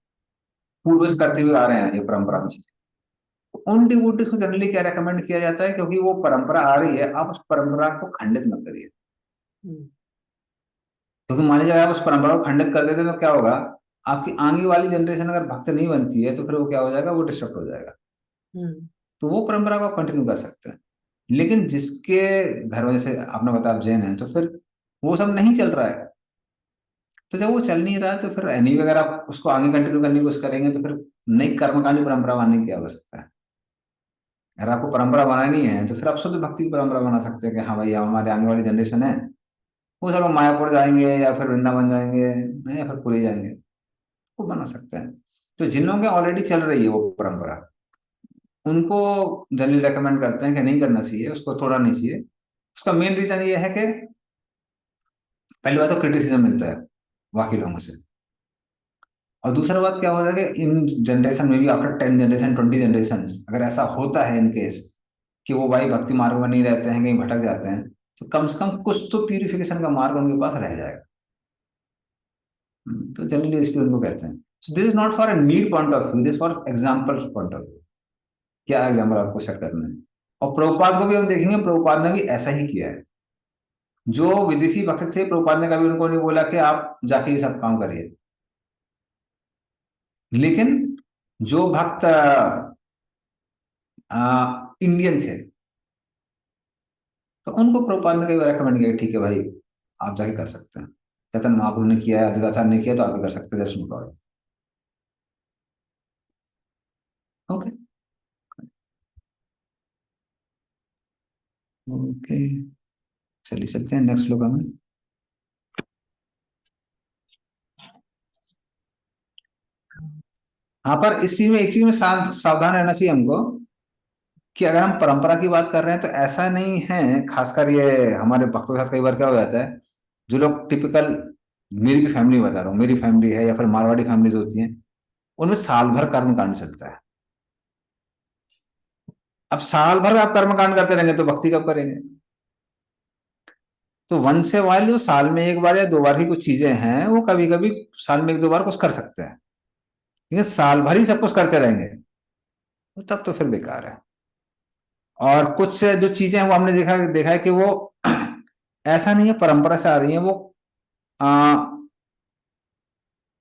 पूर्वज करते हुए आ रहे हैं ये परंपरा में चीजें, तो उन डिवोटीज को जनरली क्या रेकमेंड किया जाता है, क्योंकि वो परंपरा आ रही है, आप उस परंपरा को खंडित मत करिए। हम्म, क्योंकि मान लीजिए आप उस परंपरा को खंडित कर देते तो क्या होगा, आपकी आगे वाली जनरेशन अगर भक्त नहीं बनती है तो फिर वो क्या हो जाएगा, वो डिस्टर्ब हो जाएगा। हम्म, तो वो परंपरा को आप कंटिन्यू कर सकते हैं। लेकिन जिसके घर में, जैसे आपने बताया आप जैन हैं, तो फिर वो सब नहीं चल रहा है। तो जब वो चल नहीं रहा है तो फिर एनी अगर आप उसको आगे कंटिन्यू करने की कोशिश करेंगे तो फिर नई कर्मकांडी परंपरा बनाने की आवश्यकता है। अगर आपको परंपरा बनानी है तो फिर आप शुद्ध भक्ति की परंपरा बना सकते हैं कि हाँ भाई अब हमारे आगे वाली जनरेशन है, वो सब लोग मायापुर जाएंगे या फिर वृंदावन जाएंगे या फिर पुरी जाएंगे, वो बना सकते हैं। तो जिन लोगों के ऑलरेडी चल रही है वो परंपरा, उनको जनरली रेकमेंड करते हैं कि नहीं करना चाहिए, उसको तोड़ना नहीं चाहिए। उसका मेन रीजन ये है कि पहली बात तो क्रिटिसिज्म मिलता है बाकी लोगों से, और दूसरा बात क्या होता है कि इन जनरेशन में भी आफ्टर 10 जनरेशन 20 जनरेशन अगर ऐसा होता है इन केस कि वो भाई भक्ति मार्ग में नहीं रहते हैं, कहीं भटक जाते हैं, तो कम से कम कुछ तो प्यूरिफिकेशन का मार्ग उनके पास रह जाएगा। तो जनरली इसलिए उनको कहते हैं। So this is not for a need point of view, this for example point of view. क्या एग्जाम्पल आपको सेट करना है। और प्रभुपाद को भी हम देखेंगे, प्रभुपाद ने भी ऐसा ही किया है। जो विदेशी भक्त थे, प्रभुपाद ने कभी उनको नहीं बोला कि आप जाके ये सब काम करिए। लेकिन जो भक्त इंडियन थे, तो उनको प्रभुपाद ने कई बार रेकमेंड किया कि ठीक है भाई, आप जाके कर सकते हैं। चैतन्य महाप्रभु ने किया है, अद्वैताचार्य ने किया, तो आप भी कर सकते हैं, दर्शन करो। ओके। ओके, चलिए चलते हैं नेक्स्ट श्लोक में। यहाँ पर इस चीज में एक चीज में सावधान रहना चाहिए हमको, कि अगर हम परंपरा की बात कर रहे हैं तो ऐसा नहीं है, खासकर ये हमारे भक्तों के साथ कई बार क्या हो जाता है, जो लोग टिपिकल, मेरी भी फैमिली बता रहा हूँ, मेरी फैमिली है या फिर मारवाड़ी फैमिलीज होती हैं, उनमें साल भर कर्मकांड चलता है। अब साल भर आप कर्मकांड करते रहेंगे तो भक्ति कब करेंगे। तो वन से वाइल जो साल में एक बार या दो बार की कुछ चीजें हैं, वो कभी कभी साल में एक दो बार कुछ कर सकते हैं। लेकिन साल भर ही सब कुछ करते रहेंगे तो तब तो फिर बेकार है। और कुछ जो चीजें हैं वो हमने देखा देखा है कि वो ऐसा नहीं है परंपरा से आ रही है, वो आ,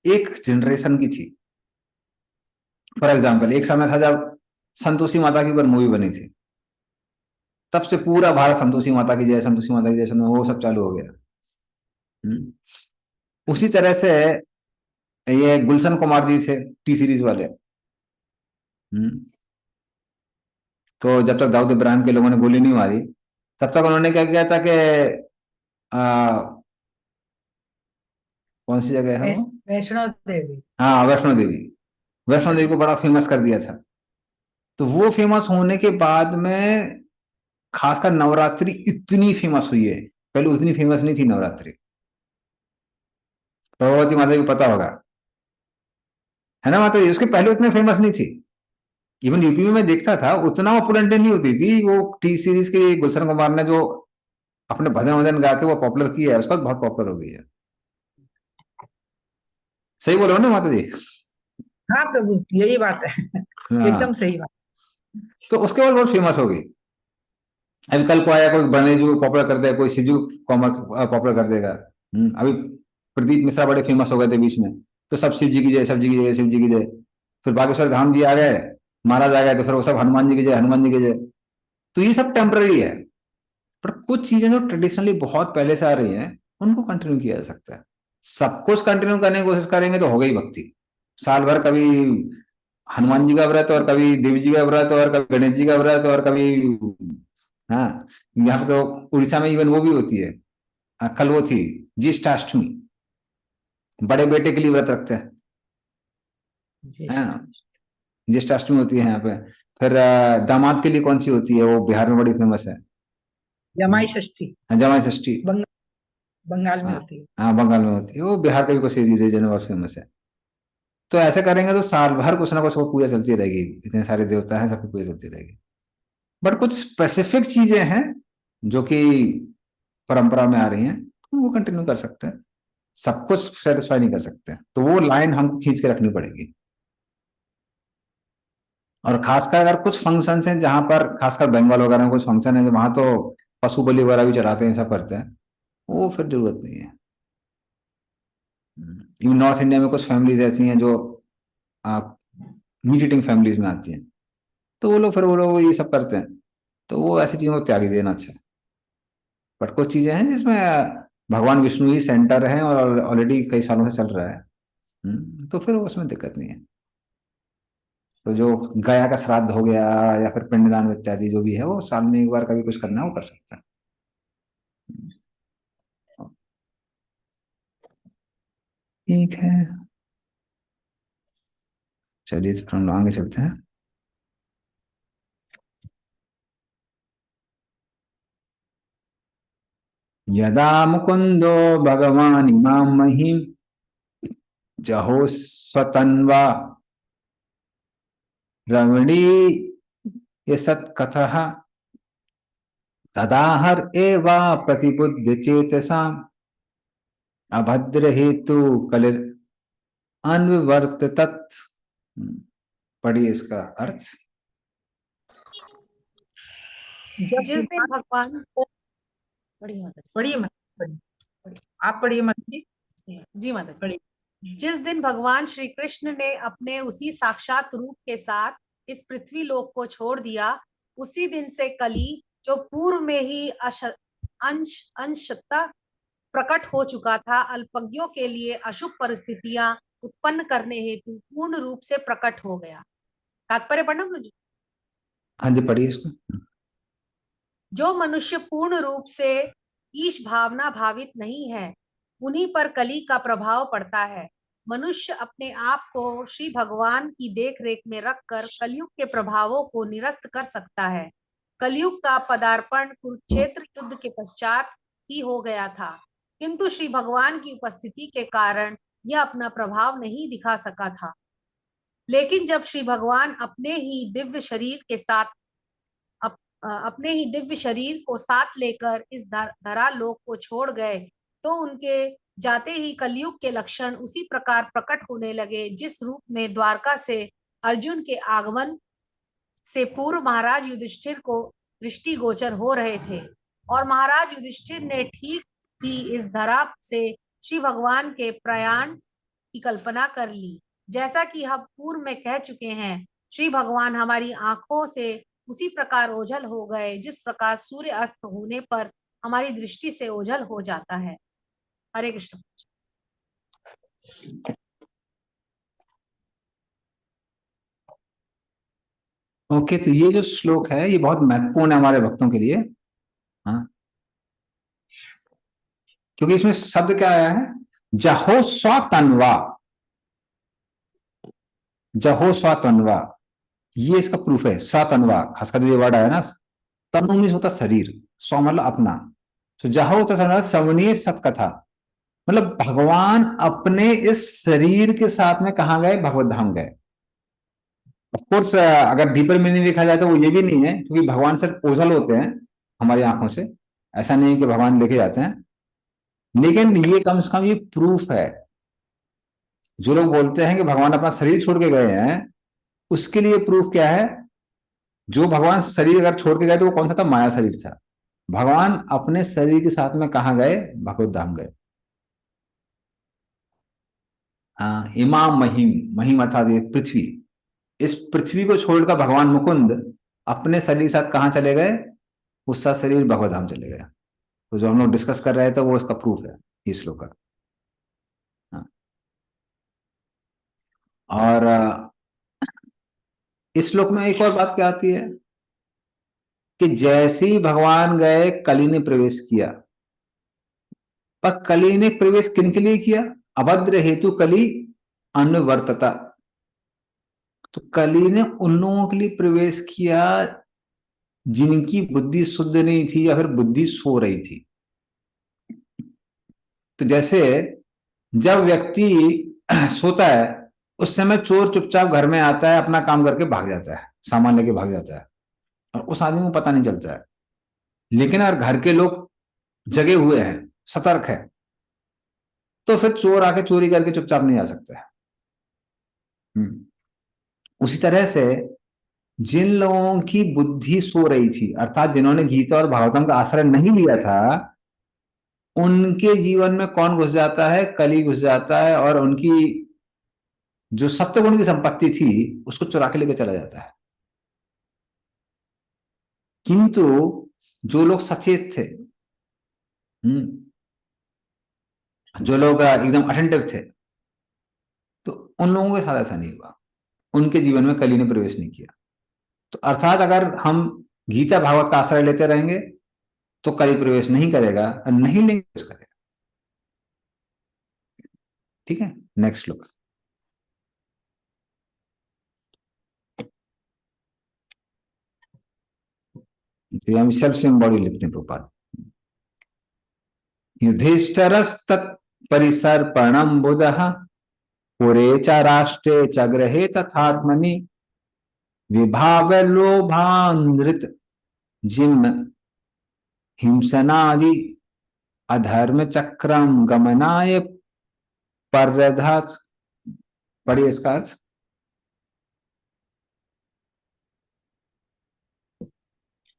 एक जनरेशन की थी। फॉर एग्जाम्पल, एक समय था जब संतोषी माता की ऊपर मूवी बनी थी, तब से पूरा भारत संतोषी माता की जय, संतोषी माता की जय, वो सब चालू हो गया। हम्म। उसी तरह से ये गुलशन कुमार जी थे, टी सीरीज वाले। हम्म। तो जब तक दाऊद इब्राहिम के लोगों ने गोली नहीं मारी, तब तक उन्होंने क्या किया था कि आ, कौन सी जगह है वो, वैष्णो देवी। हाँ वैष्णो देवी, वैष्णो देवी को बड़ा फेमस कर दिया था। तो वो फेमस होने के बाद में खासकर नवरात्रि इतनी फेमस हुई है, पहले उतनी फेमस नहीं थी नवरात्रि। भगवती माता को पता होगा, है ना माता जी, उसके पहले उतने फेमस नहीं थी। इवन यूपी में मैं देखता था, उतना ऑपुलेंट नहीं होती थी वो टी सीरीज के गुलशन कुमार ने जो अपने भजन वजन गा के वो पॉपुलर किया है, उसका बहुत पॉपुलर हो गई है। सही बोल रहे हो ना माता जी? हाँ प्रभु, यही बात है। एकदम हाँ, सही बात। तो उसके बाद बहुत फेमस हो गई। अभी कल को आया कोई गणेश जी को पॉपुलर कर देगा, कोई शिव जी को पॉपुलर कर देगा। अभी प्रदीप मिश्रा बड़े फेमस हो गए थे बीच में, तो सब शिव जी की जय, शिव जी की जय, शिव जी की जय। फिर बागेश्वर धाम जी आ गए, महाराज आ गए, तो फिर वो सब हनुमान जी की जय, हनुमान जी की जय। तो ये सब टेम्पररी है, पर कुछ चीजें जो ट्रेडिशनली बहुत पहले से आ रही हैं उनको कंटिन्यू किया जा सकता है। सब कुछ कंटिन्यू करने की कोशिश करेंगे तो हो गई भक्ति। साल भर कभी हनुमान जी का व्रत, और कभी देवी जी का व्रत, और कभी गणेश जी का व्रत, और कभी, हाँ, यहाँ पे तो उड़ीसा में इवन वो भी होती है। कल वो थी ज्येष्ठाष्टमी, बड़े बेटे के लिए व्रत रखते हैं। जी। हाँ, ज्येष्ठाष्टमी होती है यहाँ पे। फिर दामाद के लिए कौन सी होती है, वो बिहार में बड़ी फेमस है। जमाई षष्ठी जमाई षष्ठी। बंगाल में हाँ, होती है। हाँ, बंगाल में होती है, वो बिहार का भी कुछ रीजन बहुत फेमस है। तो ऐसे करेंगे तो साल भर कुछ ना कुछ वो पूजा चलती रहेगी, इतने सारे देवता हैं, सबकी पूजा चलती रहेगी। बट कुछ स्पेसिफिक चीजें हैं जो कि परंपरा में आ रही हैं, तो वो कंटिन्यू कर सकते हैं। सब कुछ सेटिस्फाई नहीं कर सकते, तो वो लाइन हमको खींच के रखनी पड़ेगी। और खासकर अगर कुछ फंक्शन हैं जहां पर, खासकर बंगाल वगैरह में कुछ फंक्शन है, वहां तो पशु बलि वगैरह भी चढ़ाते हैं, सब करते हैं, वो फिर जरूरत नहीं है। इवन नॉर्थ इंडिया में कुछ फैमिलीज ऐसी हैं जो मीट ईटिंग फैमिलीज में आती हैं, तो वो लोग ये सब करते हैं, तो वो ऐसी चीजों को त्याग ही देना अच्छा है। बट कुछ चीजें हैं जिसमें भगवान विष्णु ही सेंटर है और ऑलरेडी कई सालों से चल रहा है, तो फिर उसमें दिक्कत नहीं है। तो जो गया का श्राद्ध हो गया, या फिर पिंडदान इत्यादि जो भी है, वो साल में एक बार कभी कुछ करना है वो कर सकता है। ठीक है, चलिए फिर हम लोग आगे चलते हैं। यदा मुकुंदो भगवान इमाम महिम जहो स्वतन्वा रमणी ये सत्कथः तदाहर एवा प्रतिबुद्ध चेतसा अभद्र हेतु कलिर अनविवर्त तत्। पढ़िए इसका अर्थ। जब जिस दिन भगवान, भगवान पढ़िए माता पढ़िए मत, पढ़िए आप, पढ़िए मत जी, जी माता जी। पढ़िए। जिस दिन भगवान श्री कृष्ण ने अपने उसी साक्षात रूप के साथ इस पृथ्वी लोक को छोड़ दिया, उसी दिन से कली, जो पूर्व में ही अंशतः प्रकट हो चुका था, अल्पज्ञों के लिए अशुभ परिस्थितियां उत्पन्न करने हेतु पूर्ण रूप से प्रकट हो गया। तात्पर्य पढ़ना मुझे। हाँ जी, पढ़िए इसको। जो मनुष्य पूर्ण रूप से ईश भावना भावित नहीं है, उन्हीं पर कली का प्रभाव पड़ता है। मनुष्य अपने आप को श्री भगवान की देखरेख में रखकर कलयुग के प्रभावों को निरस्त कर सकता है। कलयुग का पदार्पण कुरुक्षेत्र युद्ध के पश्चात ही हो गया था, किंतु श्री भगवान की उपस्थिति के कारण यह अपना प्रभाव नहीं दिखा सका था। लेकिन जब श्री भगवान अपने ही दिव्य शरीर को साथ लेकर इस धरा लोक को छोड़ गए, तो उनके जाते ही कलयुग के लक्षण उसी प्रकार प्रकट होने लगे, जिस रूप में द्वारका से अर्जुन के आगमन से पूर्व महाराज युधिष्ठिर को दृष्टिगोचर हो रहे थे। और महाराज युधिष्ठिर ने ठीक ही इस धरा से श्री भगवान के प्रयाण की कल्पना कर ली। जैसा कि हम पूर्व में कह चुके हैं, श्री भगवान हमारी आंखों से उसी प्रकार ओझल हो गए, जिस प्रकार सूर्य अस्त होने पर हमारी दृष्टि से ओझल हो जाता है। हरे कृष्ण। ओके, तो ये जो श्लोक है ये बहुत महत्वपूर्ण है हमारे भक्तों के लिए। हाँ, क्योंकि इसमें शब्द क्या आया है, जहो स्वतन्वा। जहो स्वतन्वा, ये इसका प्रूफ है। स्वतन्वा, खासकर जो ये वर्ड आया ना, तनु मीन्स होता शरीर, स्व मतलब अपना, तो जहो होता सवनीय सतकथा, मतलब भगवान अपने इस शरीर के साथ में कहा गए, भगवत धाम गए। ऑफकोर्स अगर डीपर में नहीं देखा जाए तो वो ये भी नहीं है, क्योंकि भगवान सिर्फ ओझल होते हैं हमारी आंखों से, ऐसा नहीं है कि भगवान लेके जाते हैं, लेकिन ये कम से कम ये प्रूफ है। जो लोग बोलते हैं कि भगवान अपना शरीर छोड़ के गए हैं, उसके लिए प्रूफ क्या है? जो भगवान शरीर अगर छोड़ के गए तो वो कौन सा था? माया शरीर था। भगवान अपने शरीर के साथ में कहाँ गए? भगवत धाम गए। हाँ, इमाम महिम, महिम अर्थात ये पृथ्वी, इस पृथ्वी को छोड़कर भगवान मुकुंद अपने शरीर के साथ कहाँ चले गए? उसका शरीर भगवत धाम चले गए। तो जो हम लोग डिस्कस कर रहे थे वो इसका प्रूफ है, इस श्लोक का। हाँ। और इस श्लोक में एक और बात क्या आती है कि जैसे ही भगवान गए, कली ने प्रवेश किया। पर कली ने प्रवेश किन के लिए किया? अभद्र हेतु कली अनुवर्तता। तो कली ने उन लोगों के लिए प्रवेश किया जिनकी बुद्धि शुद्ध नहीं थी या फिर बुद्धि सो रही थी। तो जैसे जब व्यक्ति सोता है, उस समय चोर चुपचाप घर में आता है, अपना काम करके भाग जाता है, सामान लेके भाग जाता है, और उस आदमी को पता नहीं चलता है। लेकिन अगर घर के लोग जगे हुए हैं, सतर्क है, तो फिर चोर आके चोरी करके चुपचाप नहीं आ सकता है। उसी तरह से जिन लोगों की बुद्धि सो रही थी, अर्थात जिन्होंने गीता और भागवतम का आश्रय नहीं लिया था, उनके जीवन में कौन घुस जाता है? कली घुस जाता है, और उनकी जो सत्वगुण की संपत्ति थी उसको चुरा के लेके चला जाता है। किंतु जो लोग सचेत थे, जो लोग एकदम अटेंटिव थे, तो उन लोगों के साथ ऐसा नहीं हुआ, उनके जीवन में कली ने प्रवेश नहीं किया। तो अर्थात अगर हम गीता भागवत का आश्रय लेते रहेंगे तो कली प्रवेश नहीं करेगा, और नहीं लेंगे प्रवेश करेगा। ठीक है, नेक्स्ट श्लोक। तो हम सेल्फ सिंबॉडी लिखते हैं प्रोपाल। युधिष्ठिरस्तत्परिसर्पणं बुधः पुरे च राष्ट्रे च गृहे तथात्मनि विभावलोभानृत जिम हिंसनादि अधर्म चक्रम गमनाय पर्यधात। पढ़िए इसका अर्थ।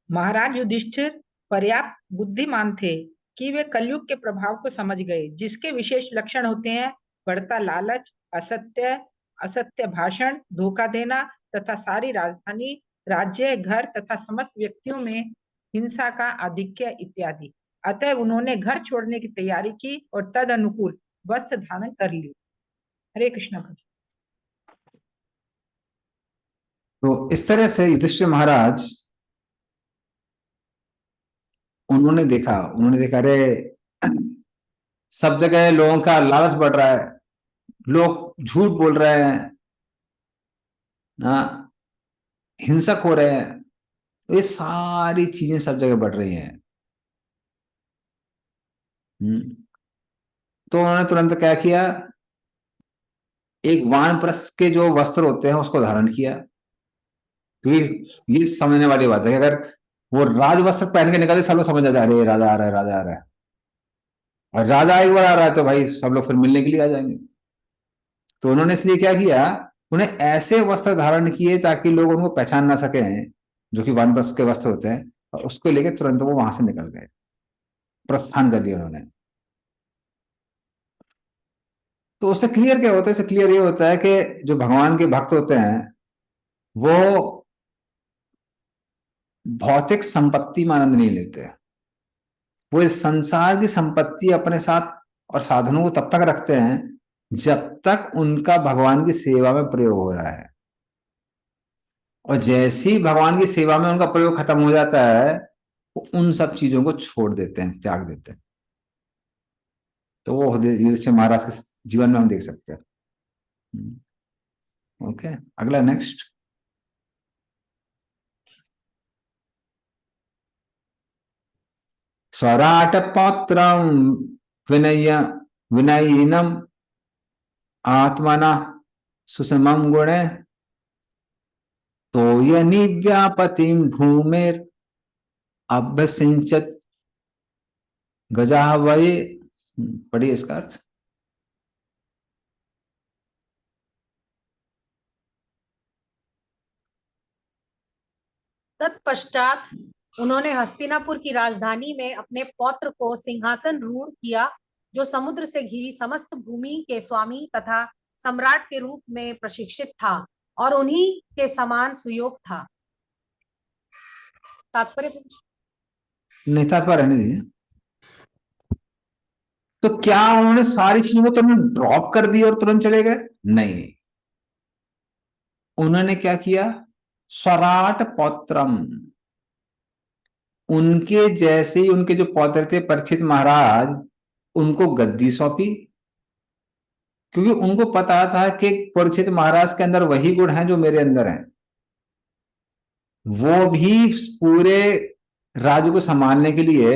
महाराज युधिष्ठिर पर्याप्त बुद्धिमान थे कि वे कलयुग के प्रभाव को समझ गए, जिसके विशेष लक्षण होते हैं बढ़ता लालच, असत्य भाषण, धोखा देना तथा सारी राजधानी, राज्य, घर तथा समस्त व्यक्तियों में हिंसा का आधिक्य इत्यादि। अतः उन्होंने घर छोड़ने की तैयारी की और तद अनुकूल वस्त्र धारण कर लिए। हरे कृष्ण। तो इस तरह से युधिष्ठिर महाराज उन्होंने देखा अरे सब जगह लोगों का लालच बढ़ रहा है, लोग झूठ बोल रहे हैं ना, हिंसक हो रहे हैं, तो ये सारी चीजें सब जगह बढ़ रही हैं। तो उन्होंने तुरंत क्या किया? एक वानप्रस्थ के जो वस्त्र होते हैं उसको धारण किया, क्योंकि ये समझने वाली बात है कि अगर वो राज वस्त्र पहन के निकले, सब लोग समझ जाते हैं अरे राजा आ रहा है, राजा आ रहा है। और राजा एक बार आ रहा है तो भाई सब लोग फिर मिलने के लिए आ जाएंगे। तो उन्होंने इसलिए क्या किया, उन्हें ऐसे वस्त्र धारण किए ताकि लोग उनको पहचान ना सके, जो कि वानप्रस्थ के वस्त्र होते हैं, और उसको लेकर तुरंत वो वहां से निकल गए, प्रस्थान कर लिया उन्होंने। तो उससे क्लियर क्या होता है? इससे क्लियर ये होता है कि जो भगवान के भक्त होते हैं वो भौतिक संपत्ति में आनंद नहीं लेते। वो इस संसार की संपत्ति अपने साथ और साधनों को तब तक रखते हैं जब तक उनका भगवान की सेवा में प्रयोग हो रहा है, और जैसे ही भगवान की सेवा में उनका प्रयोग खत्म हो जाता है, वो उन सब चीजों को छोड़ देते हैं, त्याग देते हैं। तो वो युधिष्ठिर महाराज के जीवन में हम देख सकते हैं। ओके, अगला नेक्स्ट। स्वराट पौत्रम विनयिनम आत्मना सुषमं गुणे तोयनिव्यापतिं भूमिर अभ्यसिंचत गजाह वै, पढ़िए इसका अर्थ। तत्पश्चात उन्होंने हस्तिनापुर की राजधानी में अपने पौत्र को सिंहासन रूढ़ किया, जो समुद्र से घिरी समस्त भूमि के स्वामी तथा सम्राट के रूप में प्रशिक्षित था और उन्हीं के समान सुयोग था। तात्पर्य नहीं, तात्पर्य रहने दीजिए। तो क्या उन्होंने सारी चीजों को तुरंत ड्रॉप कर दी और तुरंत चले गए? नहीं, उन्होंने क्या किया? स्वराट पौत्रम, उनके जैसे ही उनके जो पौत्र थे परीक्षित महाराज, उनको गद्दी सौंपी, क्योंकि उनको पता था कि परीक्षित महाराज के अंदर वही गुण हैं जो मेरे अंदर हैं। वो भी पूरे राज्य को संभालने के लिए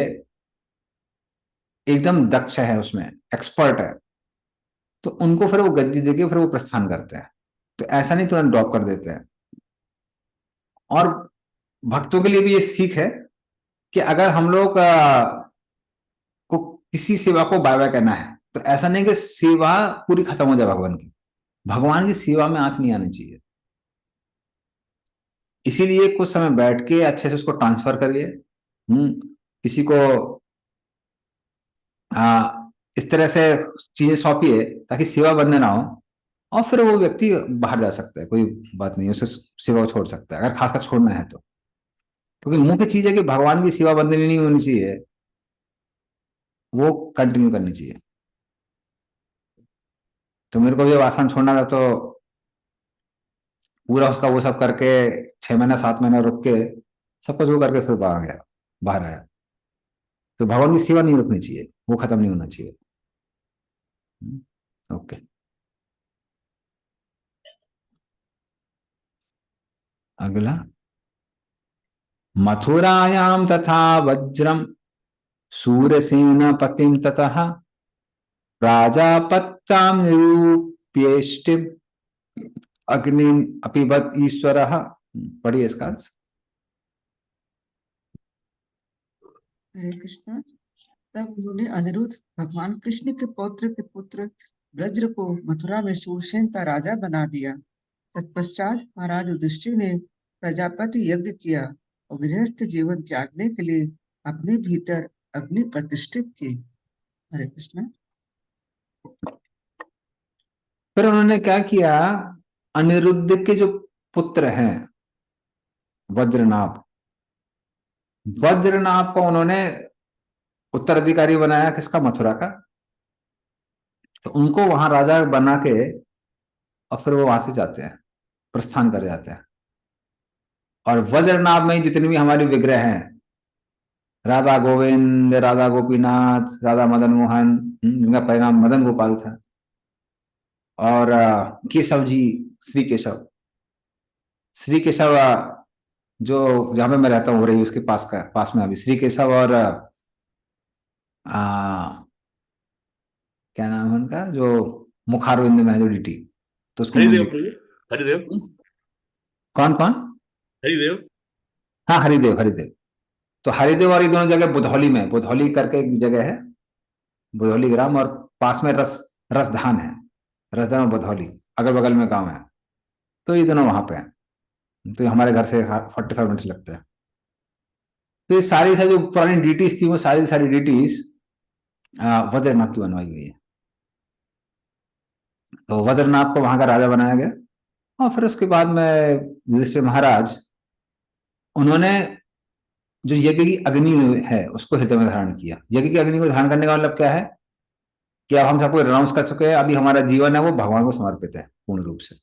एकदम दक्ष है, उसमें एक्सपर्ट है। तो उनको फिर वो गद्दी देके फिर वो प्रस्थान करते हैं। तो ऐसा नहीं तुरंत ड्रॉप कर देते हैं। और भक्तों के लिए भी ये सीख है कि अगर हम लोग को किसी सेवा को बाय बाय करना है, तो ऐसा नहीं कि सेवा पूरी खत्म हो जाए भगवान की। भगवान की सेवा में आंच नहीं आनी चाहिए। इसीलिए कुछ समय बैठ के अच्छे से उसको ट्रांसफर करिए। किसी को इस तरह से चीजें सौंपिए ताकि सेवा बंद ना हो, और फिर वो व्यक्ति बाहर जा सकता है, कोई बात नहीं, उसे सेवा को छोड़ सकता है अगर खासकर छोड़ना है तो। क्योंकि मुख्य चीज है कि भगवान की सेवा बंद नहीं होनी चाहिए, वो कंटिन्यू करनी चाहिए। तो मेरे को भी आसान छोड़ना था, तो पूरा उसका वो सब करके 6 महीना 7 महीना रुक के सब कुछ वो करके फिर बाहर आया। तो भगवान की सेवा नहीं रुकनी चाहिए, वो खत्म नहीं होना चाहिए। ओके, अगला। मथुरायां तथा वज्रम सूरसेन पतिम ततः प्राजापत्यां निरूप्येष्टिम अग्निम अपिबत ईश्वरः। पढ़िए इसका अर्थ। हरे कृष्ण। तब उन्होंने अनिरुद्ध भगवान कृष्ण के पौत्र के पुत्र वज्र को मथुरा में शूरसेन का राजा बना दिया। तत्पश्चात महाराज युधिष्ठिर ने प्रजापति यज्ञ किया और गृहस्थ जीवन त्यागने के लिए अपने भीतर अग्नि प्रतिष्ठित की। हरे कृष्ण। फिर उन्होंने क्या किया? अनिरुद्ध के जो पुत्र हैं वज्रनाभ, वज्रनाभ को उन्होंने उत्तराधिकारी बनाया, किसका? मथुरा का। तो उनको वहां राजा बना के और फिर वो वहां से जाते हैं, प्रस्थान कर जाते हैं। और वज्रनाभ में जितने भी हमारे विग्रह हैं, राधा गोविंद, राधा गोपीनाथ, राधा मदन मोहन, जिनका परिणाम मदन गोपाल था, और केशव जी, श्री केशव। श्री केशव जो जहां पे मैं रहता हूँ रही उसके पास में अभी श्री केशव, और क्या नाम है उनका जो मुखारविंद में है जो डीटी, तो उसकी हरिदेव। मंदिर। हरिदेव कौन कौन? हरिदेव। हाँ, हरिदेव। हरिदेव तो हरिदेव और ये दोनों जगह बुधौली में, बुधौली करके एक जगह है, बुधौली ग्राम, और पास में रसधान है, रसधान और बुधौली अगल बगल में गांव है। तो ये दोनों वहां पे हैं। तो हमारे घर से 45 मिनट लगते हैं। तो ये सारी जो पुरानी डीटीज थी वो सारी डीटीज वज्रनाभ की बनवाई हुई है। तो वज्रनाभ को वहां का राजा बनाया गया। और फिर उसके बाद में युधिष्ठिर महाराज, उन्होंने जो यज्ञ की अग्नि है उसको हृदय में धारण किया। यज्ञ की अग्नि को धारण करने का मतलब क्या है कि अब हम सबको अनाउंस कर चुके हैं, अभी हमारा जीवन है वो भगवान को समर्पित है पूर्ण रूप से।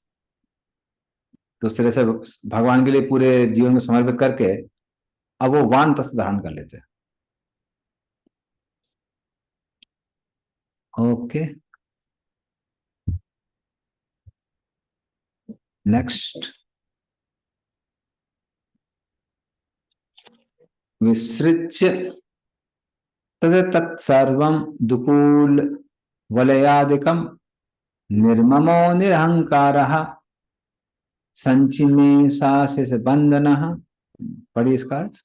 तो उस तरह से भगवान के लिए पूरे जीवन में समर्पित करके अब वो वानप्रस्थ धारण कर लेते हैं। Okay, next. विसृज्य तत्सर्वं दुकूल वलयादिकं निर्ममो निरहंकारः संचिमे सासिस बंधनः। पढ़िए इसका अर्थ।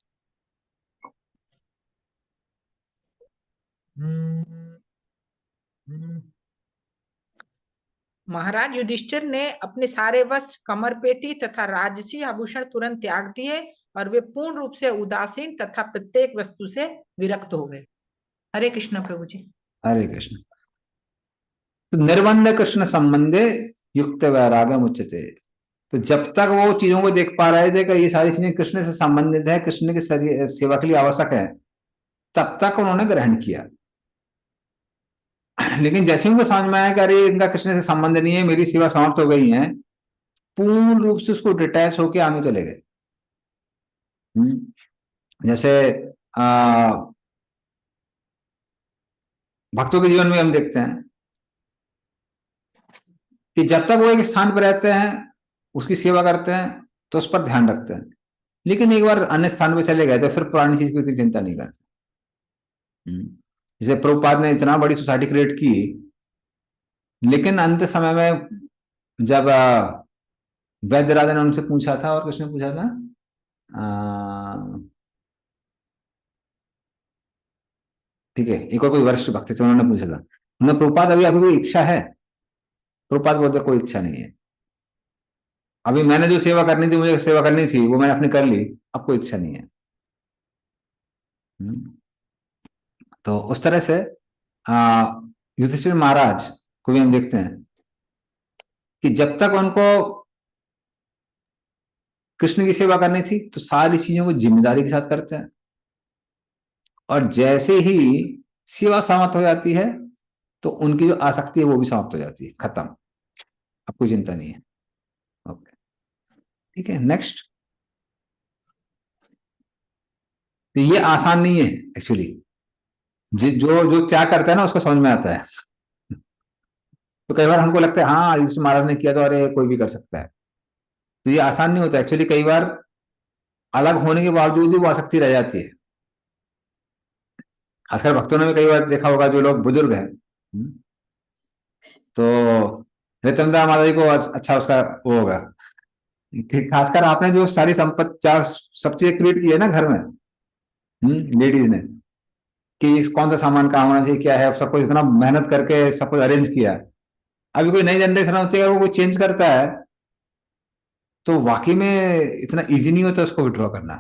महाराज युधिष्ठिर ने अपने सारे वस्त्र, कमर पेटी तथा राजसी आभूषण तुरंत त्याग दिए और वे पूर्ण रूप से उदासीन तथा प्रत्येक वस्तु से विरक्त हो गए। हरे कृष्ण प्रभु जी। हरे कृष्ण। तो निर्बंध कृष्ण संबंधे युक्त वैराग्यम उच्यते। तो जब तक वो चीजों को देख पा रहे थे कि ये सारी चीजें कृष्ण से संबंधित है, कृष्ण की सेवा के लिए आवश्यक है, तब तक उन्होंने ग्रहण किया। लेकिन जैसे ही उनको समझ में आया कि अरे इनका कृष्ण से संबंध नहीं है, मेरी सेवा समाप्त हो गई है, पूर्ण रूप से उसको डिटैच होके आगे चले गए। जैसे भक्तों के जीवन में हम देखते हैं कि जब तक वो एक स्थान पर रहते हैं, उसकी सेवा करते हैं, तो उस पर ध्यान रखते हैं, लेकिन एक बार अन्य स्थान पर चले गए तो फिर पुरानी चीज की उतनी चिंता नहीं करते। जैसे प्रभुपाद ने इतना बड़ी सोसाइटी क्रिएट की, लेकिन अंत समय में जब वैद्यराज ने उनसे पूछा था, और किसने पूछा था, ठीक है, एक और कोई वरिष्ठ भक्त थे, उन्होंने पूछा था, उन्होंने प्रभुपाद अभी आपकी कोई इच्छा है? प्रभुपाद बोलते कोई इच्छा नहीं है, अभी मैंने जो सेवा करनी थी, मुझे सेवा करनी थी, वो मैंने अपनी कर ली, अब कोई इच्छा नहीं है। तो उस तरह से युधिष्ठिर महाराज को भी हम देखते हैं कि जब तक उनको कृष्ण की सेवा करनी थी तो सारी चीजों को जिम्मेदारी के साथ करते हैं, और जैसे ही सेवा समाप्त हो जाती है तो उनकी जो आसक्ति है वो भी समाप्त हो जाती है, खत्म, अब कोई चिंता नहीं है। ओके, ठीक है, नेक्स्ट। तो ये आसान नहीं है एक्चुअली, जो जो त्याग करता है ना उसको समझ में आता है। तो कई बार हमको लगता है हाँ युधिष्ठिर महाराज ने किया तो अरे कोई भी कर सकता है, तो ये आसान नहीं होता एक्चुअली। कई बार अलग होने के बावजूद भी वो आसक्ति रह जाती है। खासकर भक्तों ने भी कई बार देखा होगा, जो लोग बुजुर्ग हैं, तो रितमदास माता जी को अच्छा उसका वो होगा कि खासकर आपने जो सारी संपत्ति सब चीजें क्रिएट की है ना घर में, लेडीज ने, कि कौन सा सामान कहाँ होना चाहिए, क्या है, अब सब कुछ इतना मेहनत करके सब कुछ अरेंज किया। अभी कोई नई जनरेशन होती है, वो कोई चेंज करता है तो वाकई में इतना इजी नहीं होता उसको विड्रॉ करना।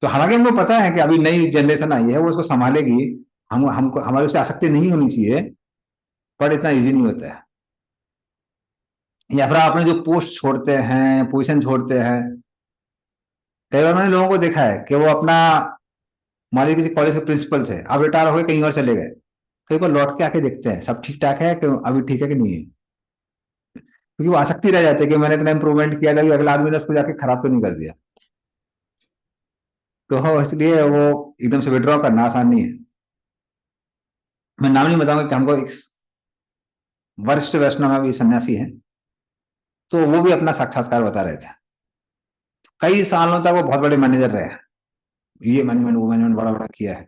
तो हालांकि हमको पता है कि अभी नई जनरेशन आई है, वो उसको संभालेगी, हमको हमारे उससे आसक्ति नहीं होनी चाहिए, पर इतना इजी नहीं होता है। या फिर आपने जो पोस्ट छोड़ते हैं, पोजीशन छोड़ते हैं, कई बार मैंने लोगों को देखा है कि वो अपना, मान लीजिए किसी कॉलेज के प्रिंसिपल थे, अब रिटायर हो गए, कहीं और चले गए, कई बार लौट के आके देखते हैं सब ठीक ठाक है कि अभी ठीक है कि नहीं है, क्योंकि वो आसक्ति रह जाती है कि मैंने इतना इंप्रूवमेंट किया था, अगला आदमी ने उसको जाके खराब तो नहीं कर दिया। तो इसलिए वो एकदम से विड्रॉ करना आसान नहीं है। मैं नाम नहीं बताऊंगा कि हमको एक वरिष्ठ वैष्णव अभी सन्यासी है, तो वो भी अपना साक्षात्कार बता रहे थे। कई सालों तक वो बहुत बड़े मैनेजर रहे हैं, ये मैनेजमेंट वो मैनेजमेंट बड़ा बड़ा किया है।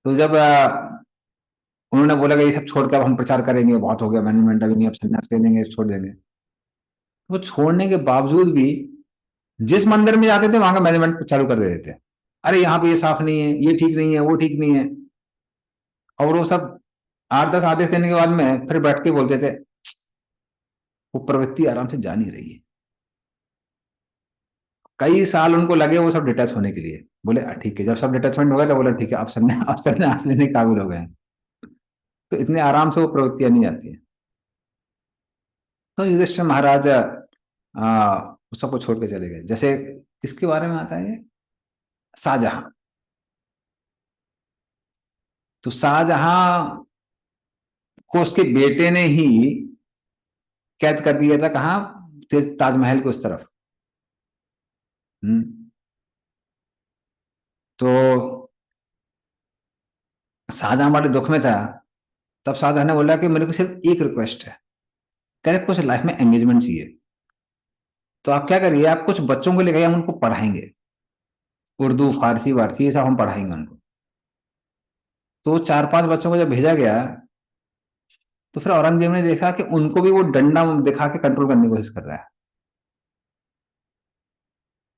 तो जब उन्होंने बोला कि ये सब छोड़ कर हम प्रचार करेंगे, बहुत हो गया मैनेजमेंट, अभी नहीं, अब संन्यास ले लेंगे, छोड़ देंगे, वो छोड़ने के बावजूद भी जिस मंदिर में जाते थे वहां का मैनेजमेंट चालू कर देते थे। अरे यहाँ पे ये साफ नहीं है, ये ठीक नहीं है, वो ठीक नहीं है, और वो सब 8-10 आदेश देने के बाद में फिर बैठ के बोलते थे वो प्रवृत्ति आराम से जा नहीं रही है। कई साल उनको लगे वो सब डिटैच होने के लिए, बोले ठीक है, जब सब डिटैचमेंट हो गया तो बोला ठीक है, अब संन्यास लेने के काबिल हो गए हैं। तो इतने आराम से वो प्रवृत्तियां नहीं आती है। तो युधिष्ठिर महाराज उस सबको छोड़ के चले गए। जैसे किसके बारे में आता है ये, शाहजहां। तो शाहजहां को उसके बेटे ने ही कैद कर दिया था, कहाँ, ताजमहल के उस तरफ। तो शाहजहां बड़े दुख में था, तब शाहजहां ने बोला कि मेरे को सिर्फ एक रिक्वेस्ट है, कह रहे कुछ लाइफ में एंगेजमेंट चाहिए, तो आप क्या करिए, आप कुछ बच्चों को लेकर, हम उनको पढ़ाएंगे, उर्दू फारसी वारसी ये सब हम पढ़ाएंगे उनको। तो 4-5 बच्चों को जब भेजा गया, तो फिर औरंगजेब ने देखा कि उनको भी वो डंडा दिखा के कंट्रोल करने की कोशिश कर रहा है।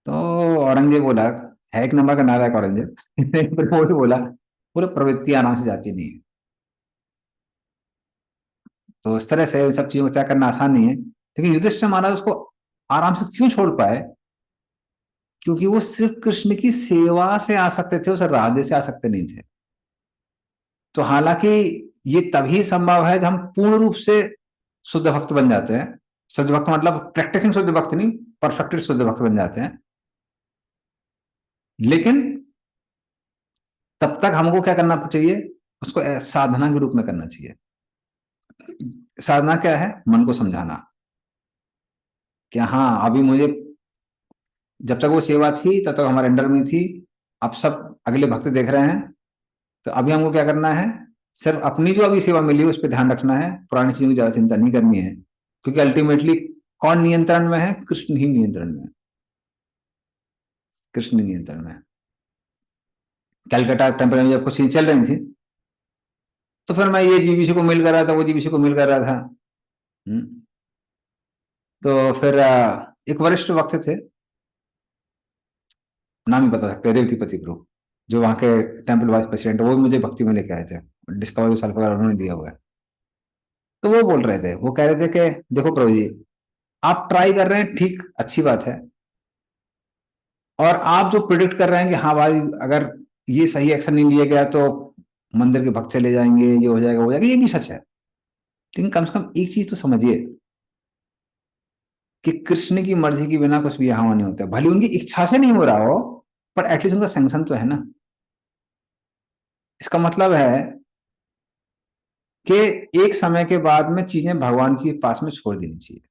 तो औरंगजेब बोला है एक नंबर का नारा कॉलेज पर वो भी बोला पूरे प्रवृत्ति आराम से जाती नहीं है। तो इस तरह से सब चीजों को तय करना आसान नहीं है, लेकिन युधिष्ठिर महाराज उसको आराम से क्यों छोड़ पाए? क्योंकि वो सिर्फ कृष्ण की सेवा से आ सकते थे, उसे राधे से आ सकते नहीं थे। तो हालांकि ये तभी संभव है जब हम पूर्ण रूप से शुद्ध भक्त बन जाते हैं। शुद्ध भक्त मतलब प्रैक्टिसिंग शुद्ध भक्त नहीं, परफेक्टेड शुद्ध भक्त बन जाते हैं। लेकिन तब तक हमको क्या करना चाहिए? उसको साधना के रूप में करना चाहिए। साधना क्या है? मन को समझाना कि हाँ अभी मुझे, जब तक वो सेवा थी तब तक हमारे अंडर में थी, अब सब अगले भक्त देख रहे हैं, तो अभी हमको क्या करना है? सिर्फ अपनी जो अभी सेवा मिली है उस पर ध्यान रखना है, पुरानी चीजों की ज्यादा चिंता नहीं करनी है। क्योंकि अल्टीमेटली कौन नियंत्रण में है? कृष्ण ही नियंत्रण में है। कृष्ण नियंत्रण में है। कलकत्ता टेम्पल में जब कुछ चीज चल रही थी तो फिर मैं ये जीबीसी को मिल कर रहा था, वो जीबीसी को मिल कर रहा था। तो फिर एक वरिष्ठ वक्त थे, नाम ही बता सकते, रेवतीपति प्रभु, जो वहां के टेम्पल वाइस प्रेसिडेंट, वो मुझे भक्ति में लेके आए थे, डिस्कवरी साल वगैरह उन्होंने दिया हुआ है। तो वो बोल रहे थे, वो कह रहे थे कि देखो प्रभु जी, आप ट्राई कर रहे हैं, ठीक, अच्छी बात है, और आप जो प्रिडिक्ट कर रहे हैं कि हाँ भाई अगर ये सही एक्शन नहीं लिया गया तो मंदिर के भक्त चले जाएंगे, ये हो जाएगा, वो हो जाएगा, ये भी सच है। लेकिन कम से कम एक चीज तो समझिए कि कृष्ण की मर्जी के बिना कुछ भी यहाँ नहीं होता। भले उनकी इच्छा से नहीं हो रहा हो, पर एटलीस्ट उनका सैंक्शन तो है ना। इसका मतलब है कि एक समय के बाद में चीजें भगवान के पास में छोड़ देनी चाहिए।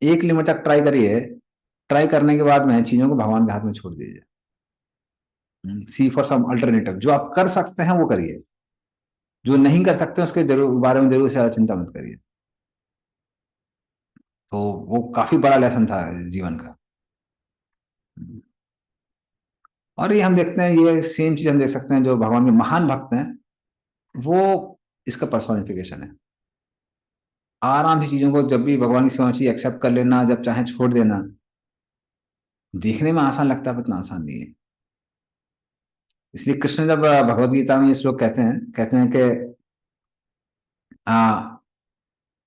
एक लिमिट तक ट्राई करिए, ट्राई करने के बाद में चीजों को भगवान के हाथ में छोड़ दीजिए। सी फॉर सम अल्टरनेटिव। जो आप कर सकते हैं वो करिए, जो नहीं कर सकते उसके जरूर बारे में जरूर से ज्यादा चिंता मत करिए। तो वो काफी बड़ा लेसन था जीवन का। और ये हम देखते हैं, ये सेम चीज हम देख सकते हैं जो भगवान के महान भक्त हैं, वो इसका पर्सोनिफिकेशन है। आराम से चीजों को जब भी भगवान की सेवा चाहिए एक्सेप्ट कर लेना, जब चाहे छोड़ देना। देखने में आसान लगता है पर इतना आसान नहीं है। इसलिए कृष्ण जब भगवत गीता में ये श्लोक कहते हैं कि आ,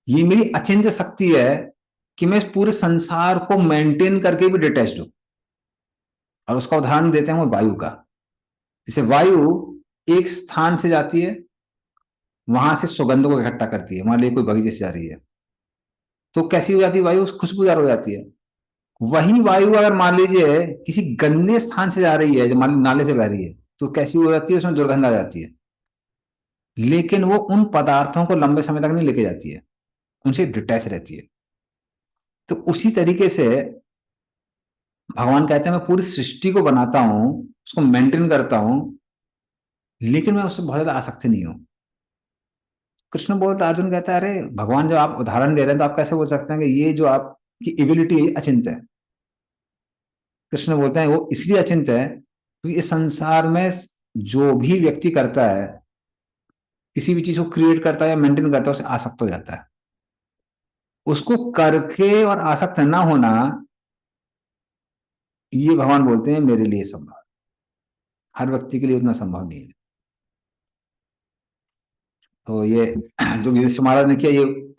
ये मेरी अचिंत्य शक्ति है कि मैं इस पूरे संसार को मेंटेन करके भी डिटैच्ड हूं। और उसका उदाहरण देते हैं वो वायु का। जैसे वायु एक स्थान से जाती है, वहां से सुगंध को इकट्ठा करती है, मान लीजिए कोई बगीचे से जा रही है, तो कैसी हो जाती है वायु? खुशबूदार हो जाती है। वही वायु अगर मान लीजिए किसी गंदे स्थान से जा रही है, जो मान लीजिए नाले से बह रही है, तो कैसी हो जाती है? उसमें दुर्गंध आ जाती है। लेकिन वो उन पदार्थों को लंबे समय तक नहीं लेके जाती है, उनसे डिटैच रहती है। तो उसी तरीके से भगवान कहते हैं मैं पूरी सृष्टि को बनाता हूं, उसको मेंटेन करता हूं, लेकिन मैं उससे बहुत ज्यादा आसक्त नहीं हूं। कृष्ण बोलता, अर्जुन कहता है अरे भगवान जब आप उदाहरण दे रहे हैं तो आप कैसे बोल सकते हैं कि ये जो आपकी एबिलिटी है अचिंत्य है? कृष्ण बोलते हैं वो इसलिए अचिंत्य है क्योंकि इस संसार में जो भी व्यक्ति करता है, किसी भी चीज को क्रिएट करता है या मेंटेन करता है, उसे आसक्त हो जाता है। उसको करके और आसक्त ना होना, ये भगवान बोलते हैं मेरे लिए संभव, हर व्यक्ति के लिए उतना संभव नहीं है। तो ये जो युधिष्ठिर महाराज ने किया, ये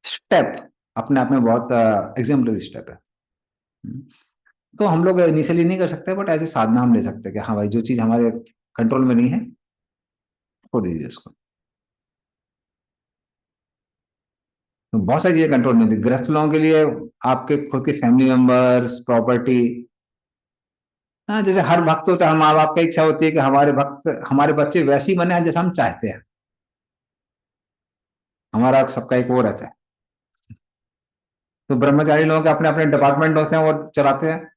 स्टेप अपने आप में बहुत एग्जाम्पलरी स्टेप है। तो हम लोग इनिशियली नहीं कर सकते, बट ऐसे साधना हम ले सकते हैं कि हाँ भाई जो चीज हमारे कंट्रोल में नहीं है छोड़ दीजिए उसको। तो बहुत सारी चीजें कंट्रोल में होती है गृहस्थ लोगों के लिए, आपके खुद के फैमिली मेंबर्स, प्रॉपर्टी। हाँ, जैसे हर भक्त होता है, माँ बाप का इच्छा होती है कि हमारे भक्त, हमारे बच्चे वैसे ही बने जैसा हम चाहते हैं। हमारा सबका एक वो रहता है। तो ब्रह्मचारी लोगों के अपने अपने डिपार्टमेंट होते हैं, वो चलाते हैं।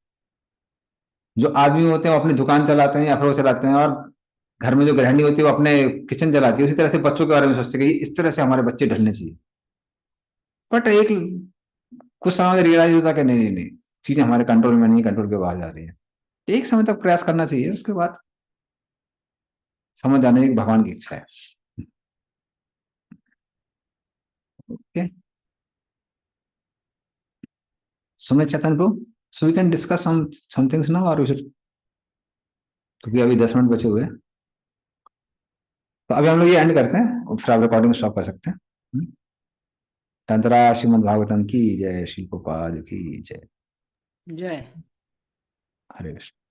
जो आदमी होते हैं वो अपनी दुकान चलाते हैं या फिर वो चलाते हैं, और घर में जो गृहिणी होती है वो अपने किचन चलाती है। उसी तरह से बच्चों के बारे में सोचते हैं कि इस तरह से हमारे बच्चे ढलने चाहिए। बट एक कुछ समय रियलाइज होता है कि नहीं नहीं नहीं, चीजें हमारे कंट्रोल में नहीं, कंट्रोल के बाहर जा रही है। एक समय तक प्रयास करना चाहिए, उसके बाद समझ जाने की भगवान की इच्छा है। Okay, Sumit Chetan Prabhu So we can discuss some things now, or we should, क्योंकि अभी 10 मिनट बचे हुए हैं, तो अभी हम लोग ये एंड करते हैं और फिर आप रिकॉर्डिंग स्टॉप कर सकते हैं। तंत्रा श्रीमद् भागवतम की जय, श्री प्रभुपाद की जय, जय। हरे कृष्ण।